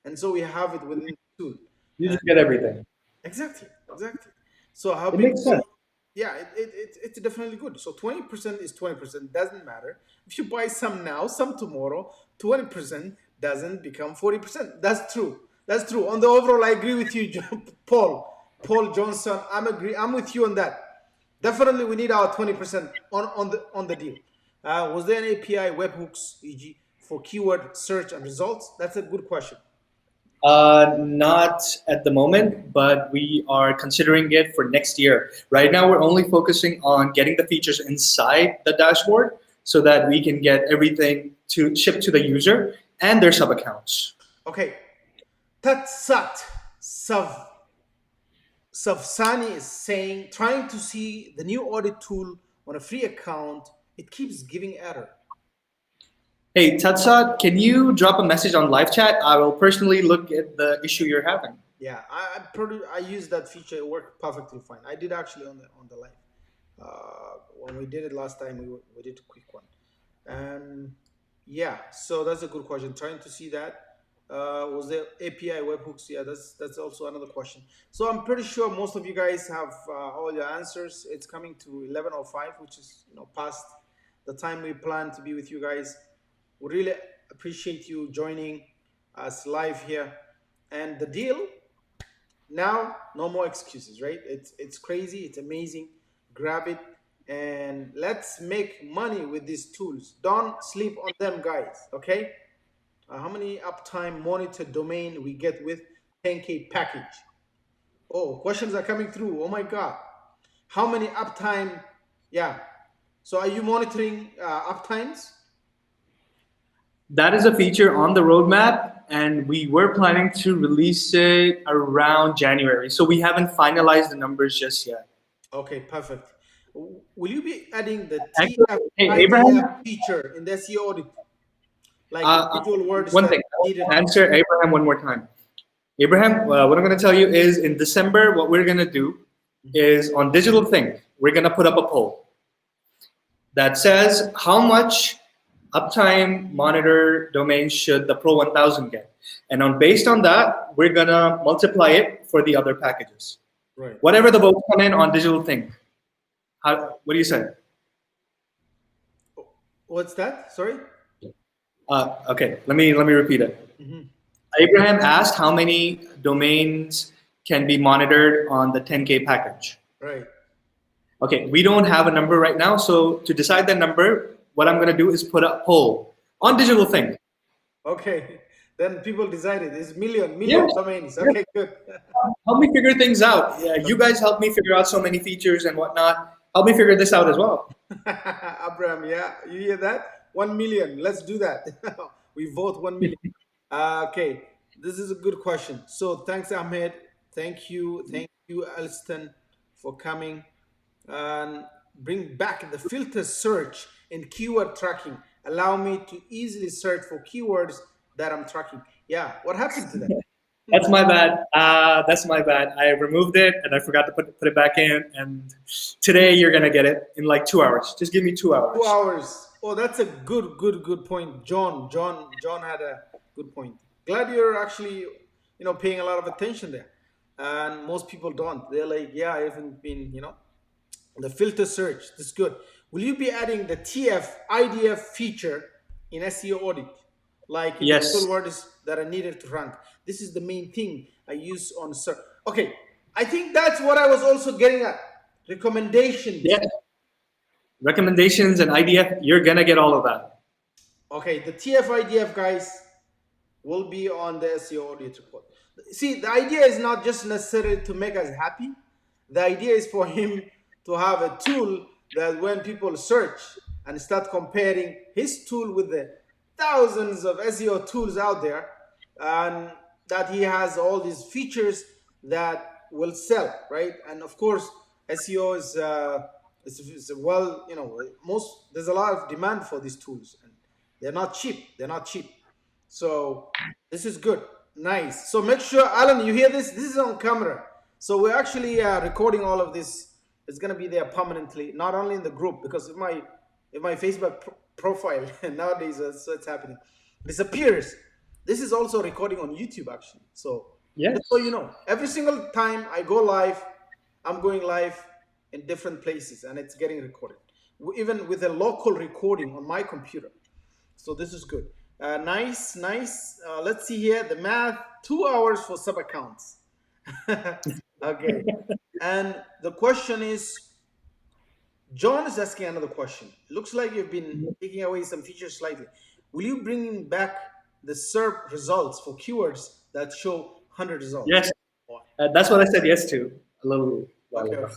and so we have it within the tool.
You just get everything.
Exactly, exactly. So how
It
big?
makes
So
sense.
yeah, it's definitely good. So 20% is 20%. Doesn't matter if you buy some now, some tomorrow. 20% doesn't become 40%. That's true. That's true. On the overall, I agree with you, Paul. Paul Johnson. I'm with you on that. Definitely, we need our 20% on the deal. Was there an API webhooks, e.g., for keyword search and results? That's a good question.
Not at the moment, but we are considering it for next year. Right now, we're only focusing on getting the features inside the dashboard so that we can get everything to ship to the user and their sub accounts.
Okay, Tatsat Savsani is saying, trying to see the new audit tool on a free account, it keeps giving error.
Hey, Tatsat, can you drop a message on live chat? I will personally look at the issue you're having.
Yeah, I use that feature. It worked perfectly fine. I did actually on the live. When we did it last time, we did a quick one. Yeah, so that's a good question. Trying to see that. Was there API webhooks? Yeah, that's also another question. So I'm pretty sure most of you guys have all your answers. It's coming to 11:05, which is past the time we plan to be with you guys. We really appreciate you joining us live here. And the deal now, no more excuses, right? It's crazy, it's amazing. Grab it and let's make money with these tools. Don't sleep on them, guys. Okay? How many uptime monitor domain we get with 10K package? Oh, questions are coming through. Oh my God. How many uptime? Yeah. So are you monitoring uptimes?
That is a feature on the roadmap, and we were planning to release it around January. So we haven't finalized the numbers just yet.
Okay, perfect. Will you be adding the
Actually, hey,
TF-IDF
Abraham,
feature in the SEO audit? Like
uh, uh,
individual words
one
that
thing,
needed.
I'll answer Abraham one more time. Abraham, what I'm going to tell you is in December, what we're going to do is on Digital Think, we're going to put up a poll that says how much uptime monitor domain should the Pro 1000 get. And based on that, we're going to multiply it for the other packages.
Right.
Whatever the votes come in on Digital Think. What do you say?
What's that? Sorry?
Okay, let me repeat it.
Hmm.
Abraham asked how many domains can be monitored on the 10K package.
Right.
Okay, we don't have a number right now, so to decide that number, what I'm going to do is put a poll on Digital Think.
Okay. Then people decided it's million
Yes,
domains.
yes.
Okay, good.
Help me figure things out. Yeah, you guys help me figure out so many features and whatnot. Help me figure this out as well.
Abraham, yeah, you hear that? 1 million. Let's do that. We vote 1 million. Okay, this is a good question. So thanks, Ahmed. Thank you, Alston, for coming and bring back the filter search and keyword tracking. Allow me to easily search for keywords that I'm tracking. Yeah, what happened to that?
That's my bad. That's my bad. I removed it and I forgot to put it back in. And today you're gonna get it in like 2 hours. Just give me two
2
hours.
hours. Oh, that's a good point. John had a good point. Glad you're actually, paying a lot of attention there. And most people don't. They're like, yeah, I haven't been, the filter search. This is good. Will you be adding the TF IDF feature in SEO audit? Like individual
Yes.
words that are needed to rank. This is the main thing I use on search. Okay, I think that's what I was also getting at. Recommendations.
Yes. Recommendations and IDF, you're gonna get all of that.
Okay, the TF-IDF guys will be on the SEO audit report. See, the idea is not just necessarily to make us happy. The idea is for him to have a tool that when people search and start comparing his tool with the thousands of SEO tools out there, and that he has all these features that will sell, right? And of course, SEO is well, most there's a lot of demand for these tools, and they're not cheap. They're not cheap. So this is good. Nice. So make sure, Alan, you hear this? This is on camera. So we're actually recording all of this. It's gonna be there permanently, not only in the group, because if my Facebook profile nowadays, so it's happening, disappears. This is also recording on YouTube actually. So just so
Yes.
you know, every single time I go live, I'm going live in different places, and it's getting recorded, even with a local recording on my computer. So this is good. Nice, nice. Let's see here. The math, 2 hours for sub accounts. Okay. And the question is, John is asking another question. Looks like you've been taking away some features slightly. Will you bring back the SERP results for keywords that show 100 results?
Yes. That's what I said yes to a little while
Okay,
ago.
okay.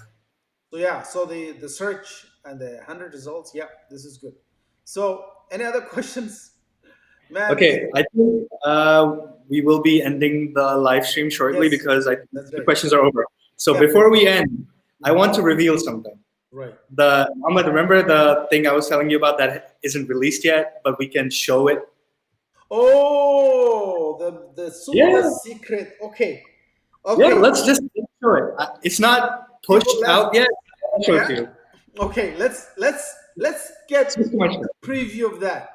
So yeah, so the search and the 100 results, yeah, this is good. So any other questions? Man,
Okay, I think we will be ending the live stream shortly
yes,
because I think
that's
the
right.
questions are over. So
Yeah,
before we end, I want to reveal something.
Right.
The Ahmed, remember the thing I was telling you about that isn't released yet, but we can show it.
Oh, the super
Yeah,
secret. Okay.
yeah.
Okay.
Let's show it. It's not
People
pushed
let's
out yet. I'll show it
yeah.
to you.
Okay, let's
It's just
get
too much.
a preview of that.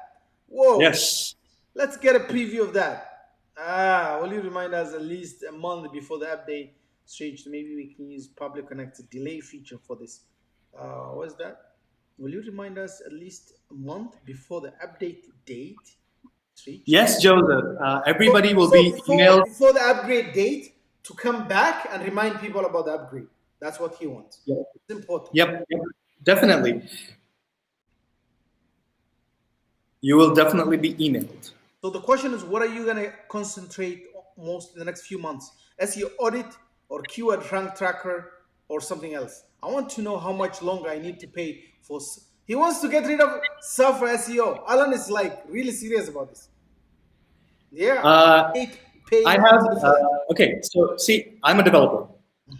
Whoa.
Yes.
Let's get a preview of that. Will you remind us at least a month before the update stage? Maybe we can use public connected delay feature for this. What's that? Will you remind us at least a month before the update date is reached?
Yes, Joseph. Everybody will
So
be emailed.
before the upgrade date to come back and remind people about the upgrade. That's what he wants.
Yep,
It's important.
yep, definitely. You will definitely be emailed.
So the question is, what are you gonna concentrate most in the next few months? SEO audit or keyword rank tracker or something else? I want to know how much longer I need to pay for. He wants to get rid of software SEO. Alan is like really serious about this. Yeah,
Uh,
pay
I have,
monthly for that.
okay, so see, I'm a developer.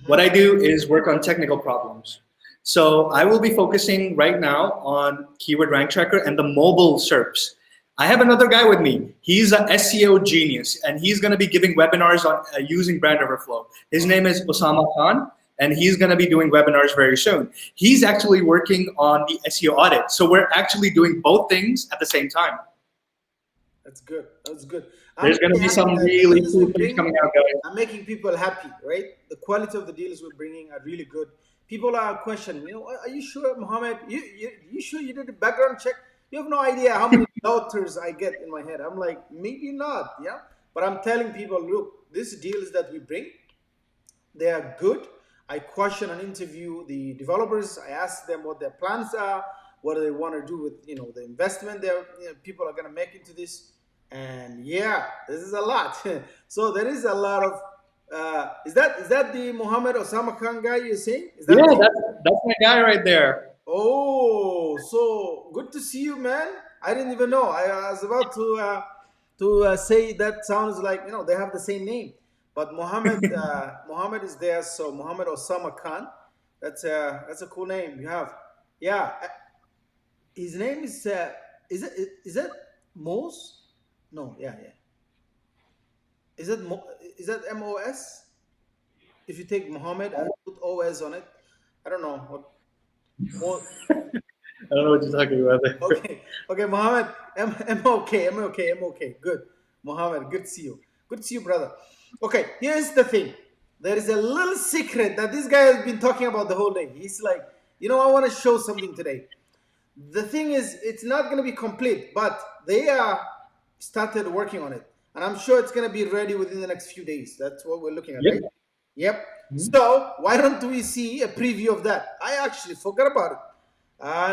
What I do is work on technical problems. So I will be focusing right now on keyword rank tracker and the mobile SERPs. I have another guy with me. He's a SEO genius, and he's going to be giving webinars on using Brand Overflow. His name is Osama Khan, and he's going to be doing webinars very soon. He's actually working on the SEO audit. So we're actually doing both things at the same time.
That's good. That's good. I'm
There's going to
really
be
happy
some
that the
really
deals we
cool things
bring
coming out, guys.
are making people happy, right? The quality of the deals we're bringing are really good. People are questioning, are you sure, Mohammed? You sure you did a background check? You have no idea how many doubters I get in my head. I'm like, maybe not, yeah. But I'm telling people, look, these deals that we bring, they are good. I question and interview the developers. I ask them what their plans are, what do they want to do with the investment that people are going to make into this. And yeah, this is a lot. So there is a lot of. Is that the Mohammed Osama Khan guy you're saying? Is that
Yeah,
him?
that's my guy right there.
Oh, so good to see you, man. I didn't even know. I was about to say that sounds like they have the same name, but Mohammed is there. So Mohammed Osama Khan. That's a cool name you have. Yeah, his name is that Mos? No, yeah, yeah. Is that MOS? If you take Mohammed and put OS on it, I don't know what more.
I don't know what you're talking about there.
Okay, okay, Mohammed, I'm okay. Good, Mohammed, good to see you. Good to see you, brother. Okay, here's the thing. There is a little secret that this guy has been talking about the whole day. He's like, I want to show something today. The thing is, it's not going to be complete, but they are started working on it, and I'm sure it's going to be ready within the next few days. That's what we're looking at,
Yep.
right? Yep. So why don't we see a preview of that? I actually forgot about it.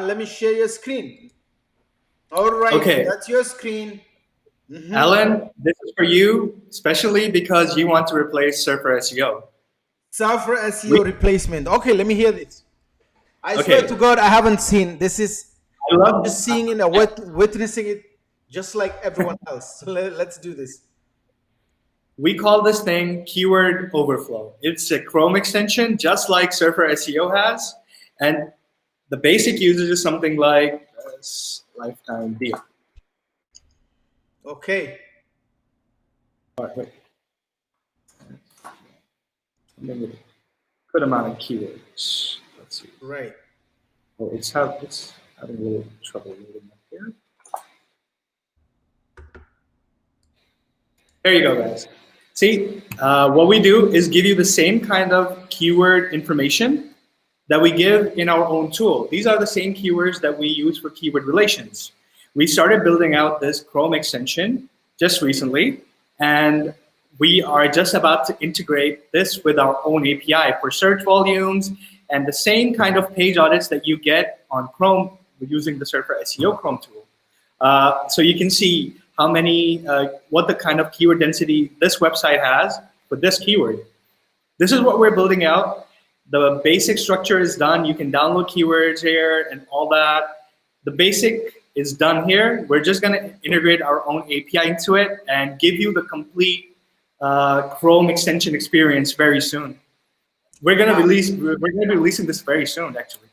Let me share your screen. All right,
Okay,
that's your screen.
Alan, this is for you, especially because you want to replace Surfer SEO.
Software
We,
SEO replacement. Okay, let me hear this. I swear to
okay,
God, I haven't seen this.
I
I'm
love.
just seeing it, witnessing it, just like everyone else. So let's do this.
We call this thing keyword overflow. It's a Chrome extension, just like Surfer SEO has, and the basic usage is something like lifetime deal.
Okay.
All right, wait. Good amount of keywords. Let's see.
Right.
Oh, it's having a little trouble loading up here. There you go, guys. See, what we do is give you the same kind of keyword information that we give in our own tool. These are the same keywords that we use for keyword relations. We started building out this Chrome extension just recently, and we are just about to integrate this with our own API for search volumes and the same kind of page audits that you get on Chrome using the Surfer SEO Chrome tool. So you can see how many, what the kind of keyword density this website has for this keyword. This is what we're building out. The basic structure is done. You can download keywords here and all that. The basic is done here. We're just going to integrate our own API into it and give you the complete Chrome extension experience very soon. We're going to be releasing this very soon, actually.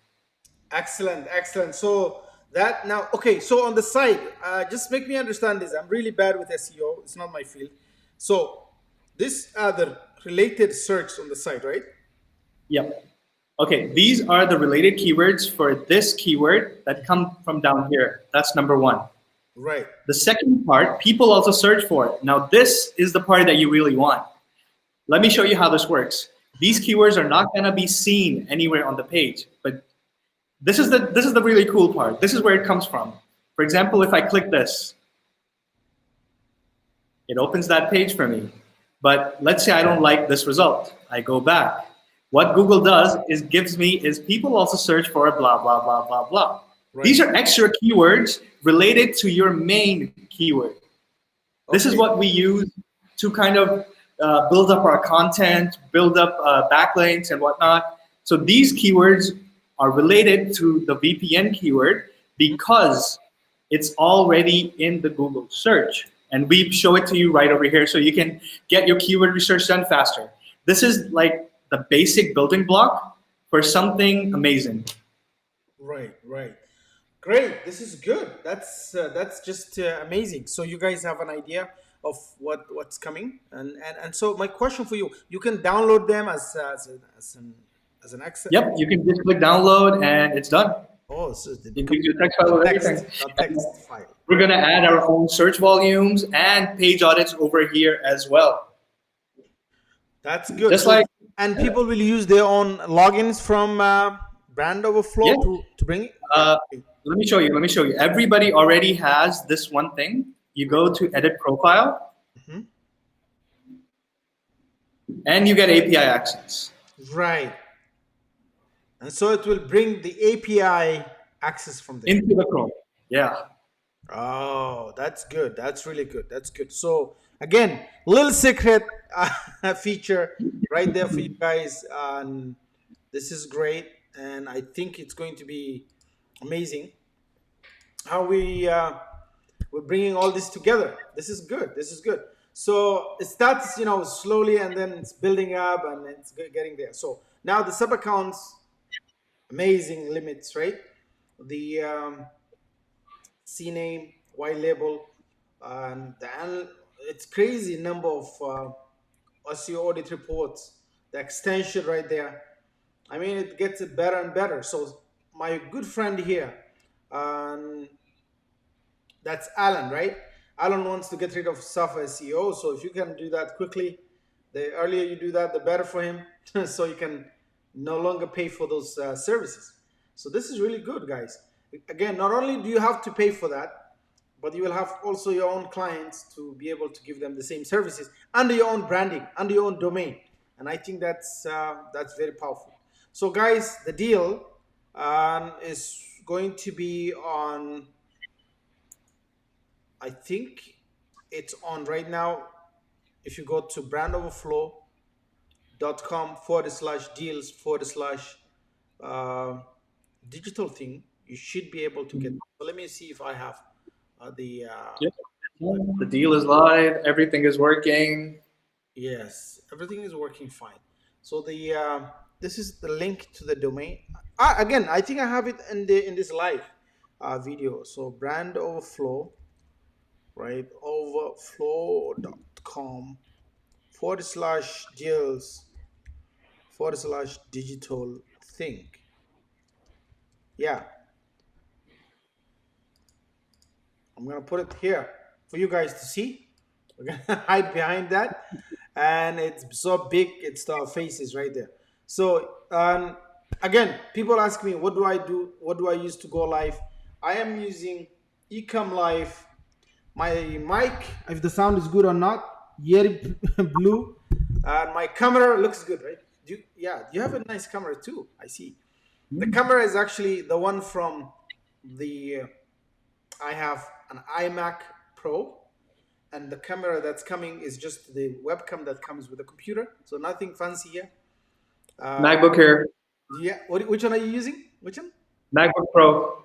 Excellent, excellent. So that now, okay. So on the side, just make me understand this. I'm really bad with SEO. It's not my field. So this are the related search on the side, right?
Yep. Okay, these are the related keywords for this keyword that come from down here. That's number one.
Right.
The second part, people also search for it. Now, this is the part that you really want. Let me show you how this works. These keywords are not going to be seen anywhere on the page, but this is the really cool part. This is where it comes from. For example, if I click this, it opens that page for me. But let's say I don't like this result. I go back. What Google does is gives me is people also search for blah blah blah blah blah.
Right.
These are extra keywords related to your main keyword. This is
Okay.
what we use to kind of build up our content, build up backlinks and whatnot. So these keywords are related to the VPN keyword because it's already in the Google search. And we show it to you right over here so you can get your keyword research done faster. This is like the basic building block for something amazing.
Right. Right. Great. This is good. That's just amazing. So you guys have an idea of what's coming, and so my question for you: you can download them as an Excel.
Yep, you can just click download and it's done.
Oh, so they
It
become
gives you a text file with everything.
a text file.
We're going to add our own search volumes and page audits over here as well.
That's good.
Just
So
like,
and people will use their own logins from Brand Overflow
yeah,
to bring it. Yeah.
uh, let me show you. Let me show you. Everybody already has this one thing. You go to edit profile
Mhm.
and you get API access
Right. And so it will bring the API access from there.
into the Chrome. Yeah.
Oh, that's good. That's really good. That's good. So again, little secret feature right there for you guys. And this is great, and I think it's going to be amazing how we're bringing all this together. This is good. This is good. So it starts, slowly, and then it's building up, and it's getting there. So now the sub accounts, amazing limits, right? The C name, Y label, and it's crazy number of Seo audit reports. The extension right there. I mean, it gets better and better. So my good friend here, um, that's Alan, right? Alan wants to get rid of software SEO. So if you can do that quickly, the earlier you do that, the better for him. So you can no longer pay for those services. So this is really good, guys. Again, not only do you have to pay for that, but you will have also your own clients to be able to give them the same services under your own branding, under your own domain. And I think that's very powerful. So, guys, the deal is going to be on. I think it's on right now. If you go to brandoverflow.com/deals uh, digital thing, you should be able to get. So let me see if I have the.
Yep. The deal is live. Everything is working.
Yes, everything is working fine. So the this is the link to the domain. Again, I think I have it in this live video. So brand overflow, right? Overflow.com/deals/digital thing. Yeah, I'm gonna put it here for you guys to see. We're gonna hide behind that, and it's so big. It's our faces right there. So again, people ask me, what do I do? What do I use to go live? I am using Ecom Live. My mic, if the sound is good or not, Yeri Blue. And my camera looks good, right? Yeah, you have a nice camera too. I see. The camera is actually the one from the. I have an iMac Pro, and the camera that's coming is just the webcam that comes with the computer. So nothing fancy here.
MacBook Air,
Yeah. Which one are you using? Which one?
MacBook Pro.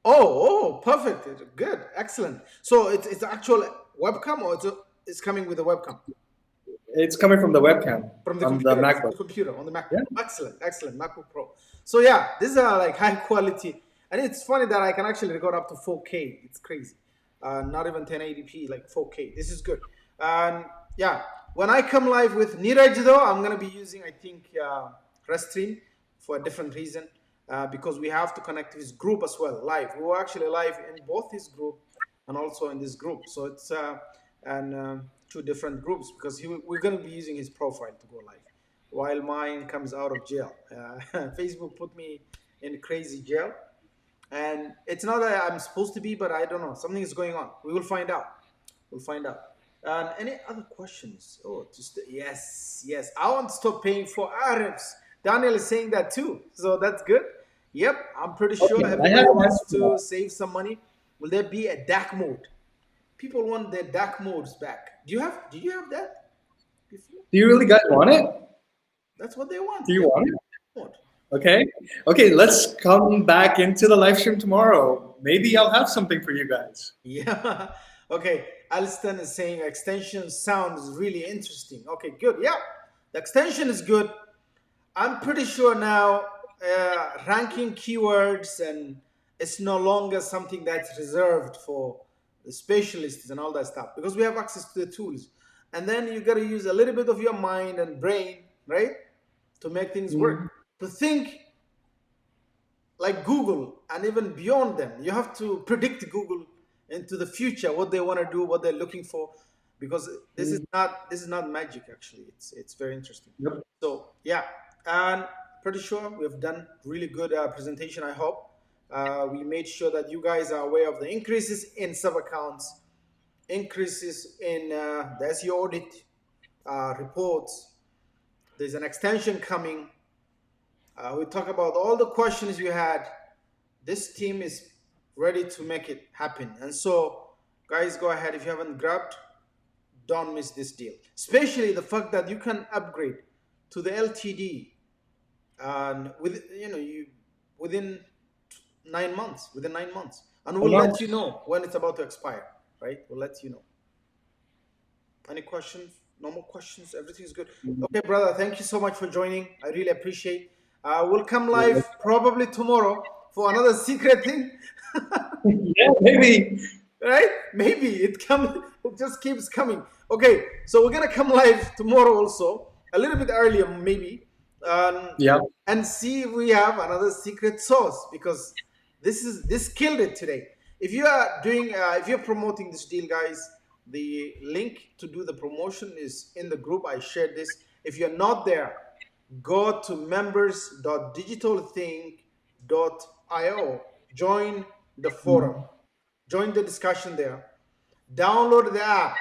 Oh, perfect. Good. Excellent. So it's actual webcam, or it's coming with a webcam
It's coming from the webcam
from the
from the
computer,
MacBook.
on the Mac.
Yeah.
Excellent. Excellent. MacBook Pro. So yeah, these are like high quality, and it's funny that I can actually record up to 4K. It's crazy. Not even 1080p, like 4K. This is good. And yeah, when I come live with Neeraj though, I'm gonna be using I think Restream for a different reason, because we have to connect to his group as well live. We were actually live in both his group and also in this group. So it's and two different groups because we're gonna be using his profile to go live while mine comes out of jail. Facebook put me in crazy jail, and it's not that I'm supposed to be, but I don't know. Something is going on. We will find out. We'll find out. Any other questions? Oh, just yes, yes. I want to stop paying for Arabs. Daniel is saying that too, so that's good. Yep, I'm pretty sure
Okay, I have
everybody
an
wants
answer for
to
that.
save some money. Will there be a dark mode? People want their dark modes back. Do you have? Did you have that before?
Do you really guys want it?
That's what they want.
Do
They
you
want
want it?
dark mode.
Okay. Okay, let's come back into the live stream tomorrow. Maybe I'll have something for you guys.
Yeah. Okay. Alston is saying extension sounds really interesting. Okay, good. Yeah. The extension is good. I'm pretty sure now ranking keywords and it's no longer something that's reserved for the specialists and all that stuff because we have access to the tools. And then you got to use a little bit of your mind and brain, right? To make things work.
Mhm.
To think like Google and even beyond them. You have to predict Google into the future, what they want to do, what they're looking for, because this is not magic actually. It's very interesting.
Yep.
So yeah, and pretty sure we've done really good presentation. I hope we made sure that you guys are aware of the increases in sub accounts, increases in the SEO audit reports. There's an extension coming. We talk about all the questions you had. This team is ready to make it happen. And so, guys, go ahead. If you haven't grabbed, don't miss this deal. Especially the fact that you can upgrade to the LTD and with you within 9 months. Within 9 months, and
A
we'll let
month.
you know when it's about to expire. Right? We'll let you know. Any questions? No more questions. Everything's good. Okay, brother. Thank you so much for joining. I really appreciate. We'll come live probably tomorrow for another secret thing.
Yeah, maybe.
Right? Maybe it comes. It just keeps coming. Okay, so we're gonna come live tomorrow also, a little bit earlier maybe, um,
Yeah.
and see if we have another secret sauce because this killed it today. If you are doing, if you're promoting this deal, guys, the link to do the promotion is in the group. I shared this. If you're not there, go to members.digitalthing.io. Join the forum. Join the discussion there. Download the app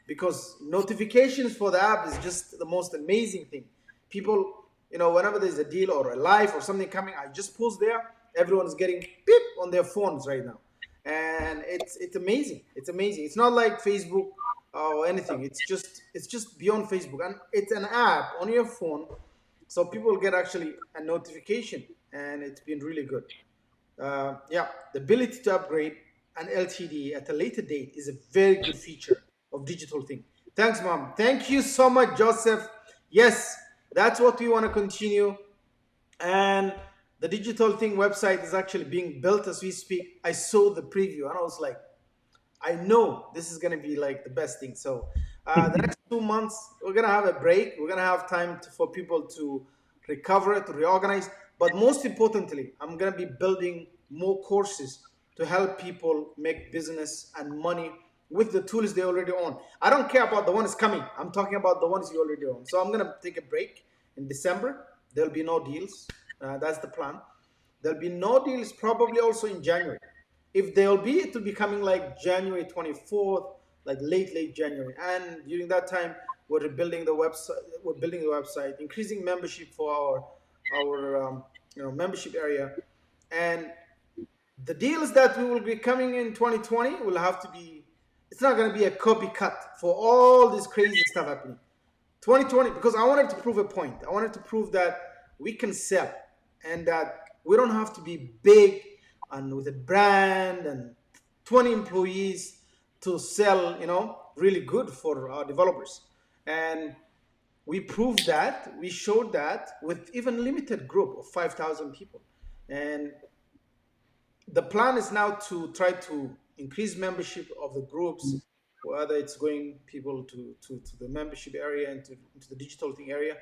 because notifications for the app is just the most amazing thing. People, whenever there's a deal or a live or something coming, I just post there. Everyone's getting beep on their phones right now, and it's amazing. It's amazing. It's not like Facebook or anything. It's just beyond Facebook, and it's an app on your phone, so people get actually a notification, and it's been really good. Yeah, the ability to upgrade an LTD at a later date is a very good feature of digital thing. Thanks, mom. Thank you so much, Joseph. Yes, that's what we want to continue. And the digital thing website is actually being built as we speak. I saw the preview and I was like, I know this is going to be like the best thing. So the next 2 months, we're going to have a break. We're going to have time for people to recover, to reorganize. But most importantly, I'm going to be building more courses to help people make business and money with the tools they already own. I don't care about the ones coming. I'm talking about the ones you already own. So I'm going to take a break in December. There'll be no deals. That's the plan. There'll be no deals probably also in January. If there'll be, it will be coming like January 24th, like late January. And during that time, we're building the website. We're building the website, increasing membership for our membership area, and the deals that we will be coming in 2020 will have to be. It's not going to be a copycat for all this crazy stuff happening. 2020, because I wanted to prove a point. I wanted to prove that we can sell and that we don't have to be big and with a brand and 20 employees to sell, really good for our developers. And we proved that, we showed that with even limited group of 5,000 people. And the plan is now to try to increase membership of the groups, whether it's going people to the membership area and into the digital thing area,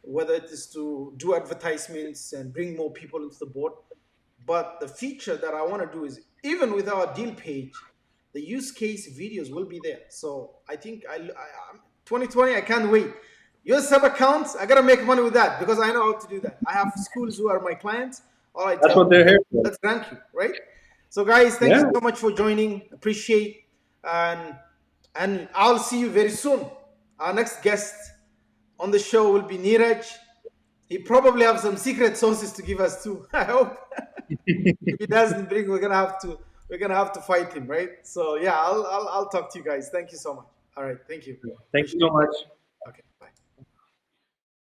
whether it is to do advertisements and bring more people into the board. But the feature that I want to do is, even with our deal page, the use case videos will be there. So I think 2020, I can't wait. Your sub accounts, I gotta make money with that because I know how to do that. I have schools who are my clients. All I
That's
tell
what
them,
they're here for.
let's rank you, right? So guys, thank you
Yeah.
so much for joining. Appreciate, and I'll see you very soon. Our next guest on the show will be Neeraj. He probably have some secret sources to give us too. I hope. If he doesn't bring, we're gonna have to fight him, right? So yeah, I'll talk to you guys. Thank you so much. All right, thank you.
Thank you
Appreciate
so
it.
much.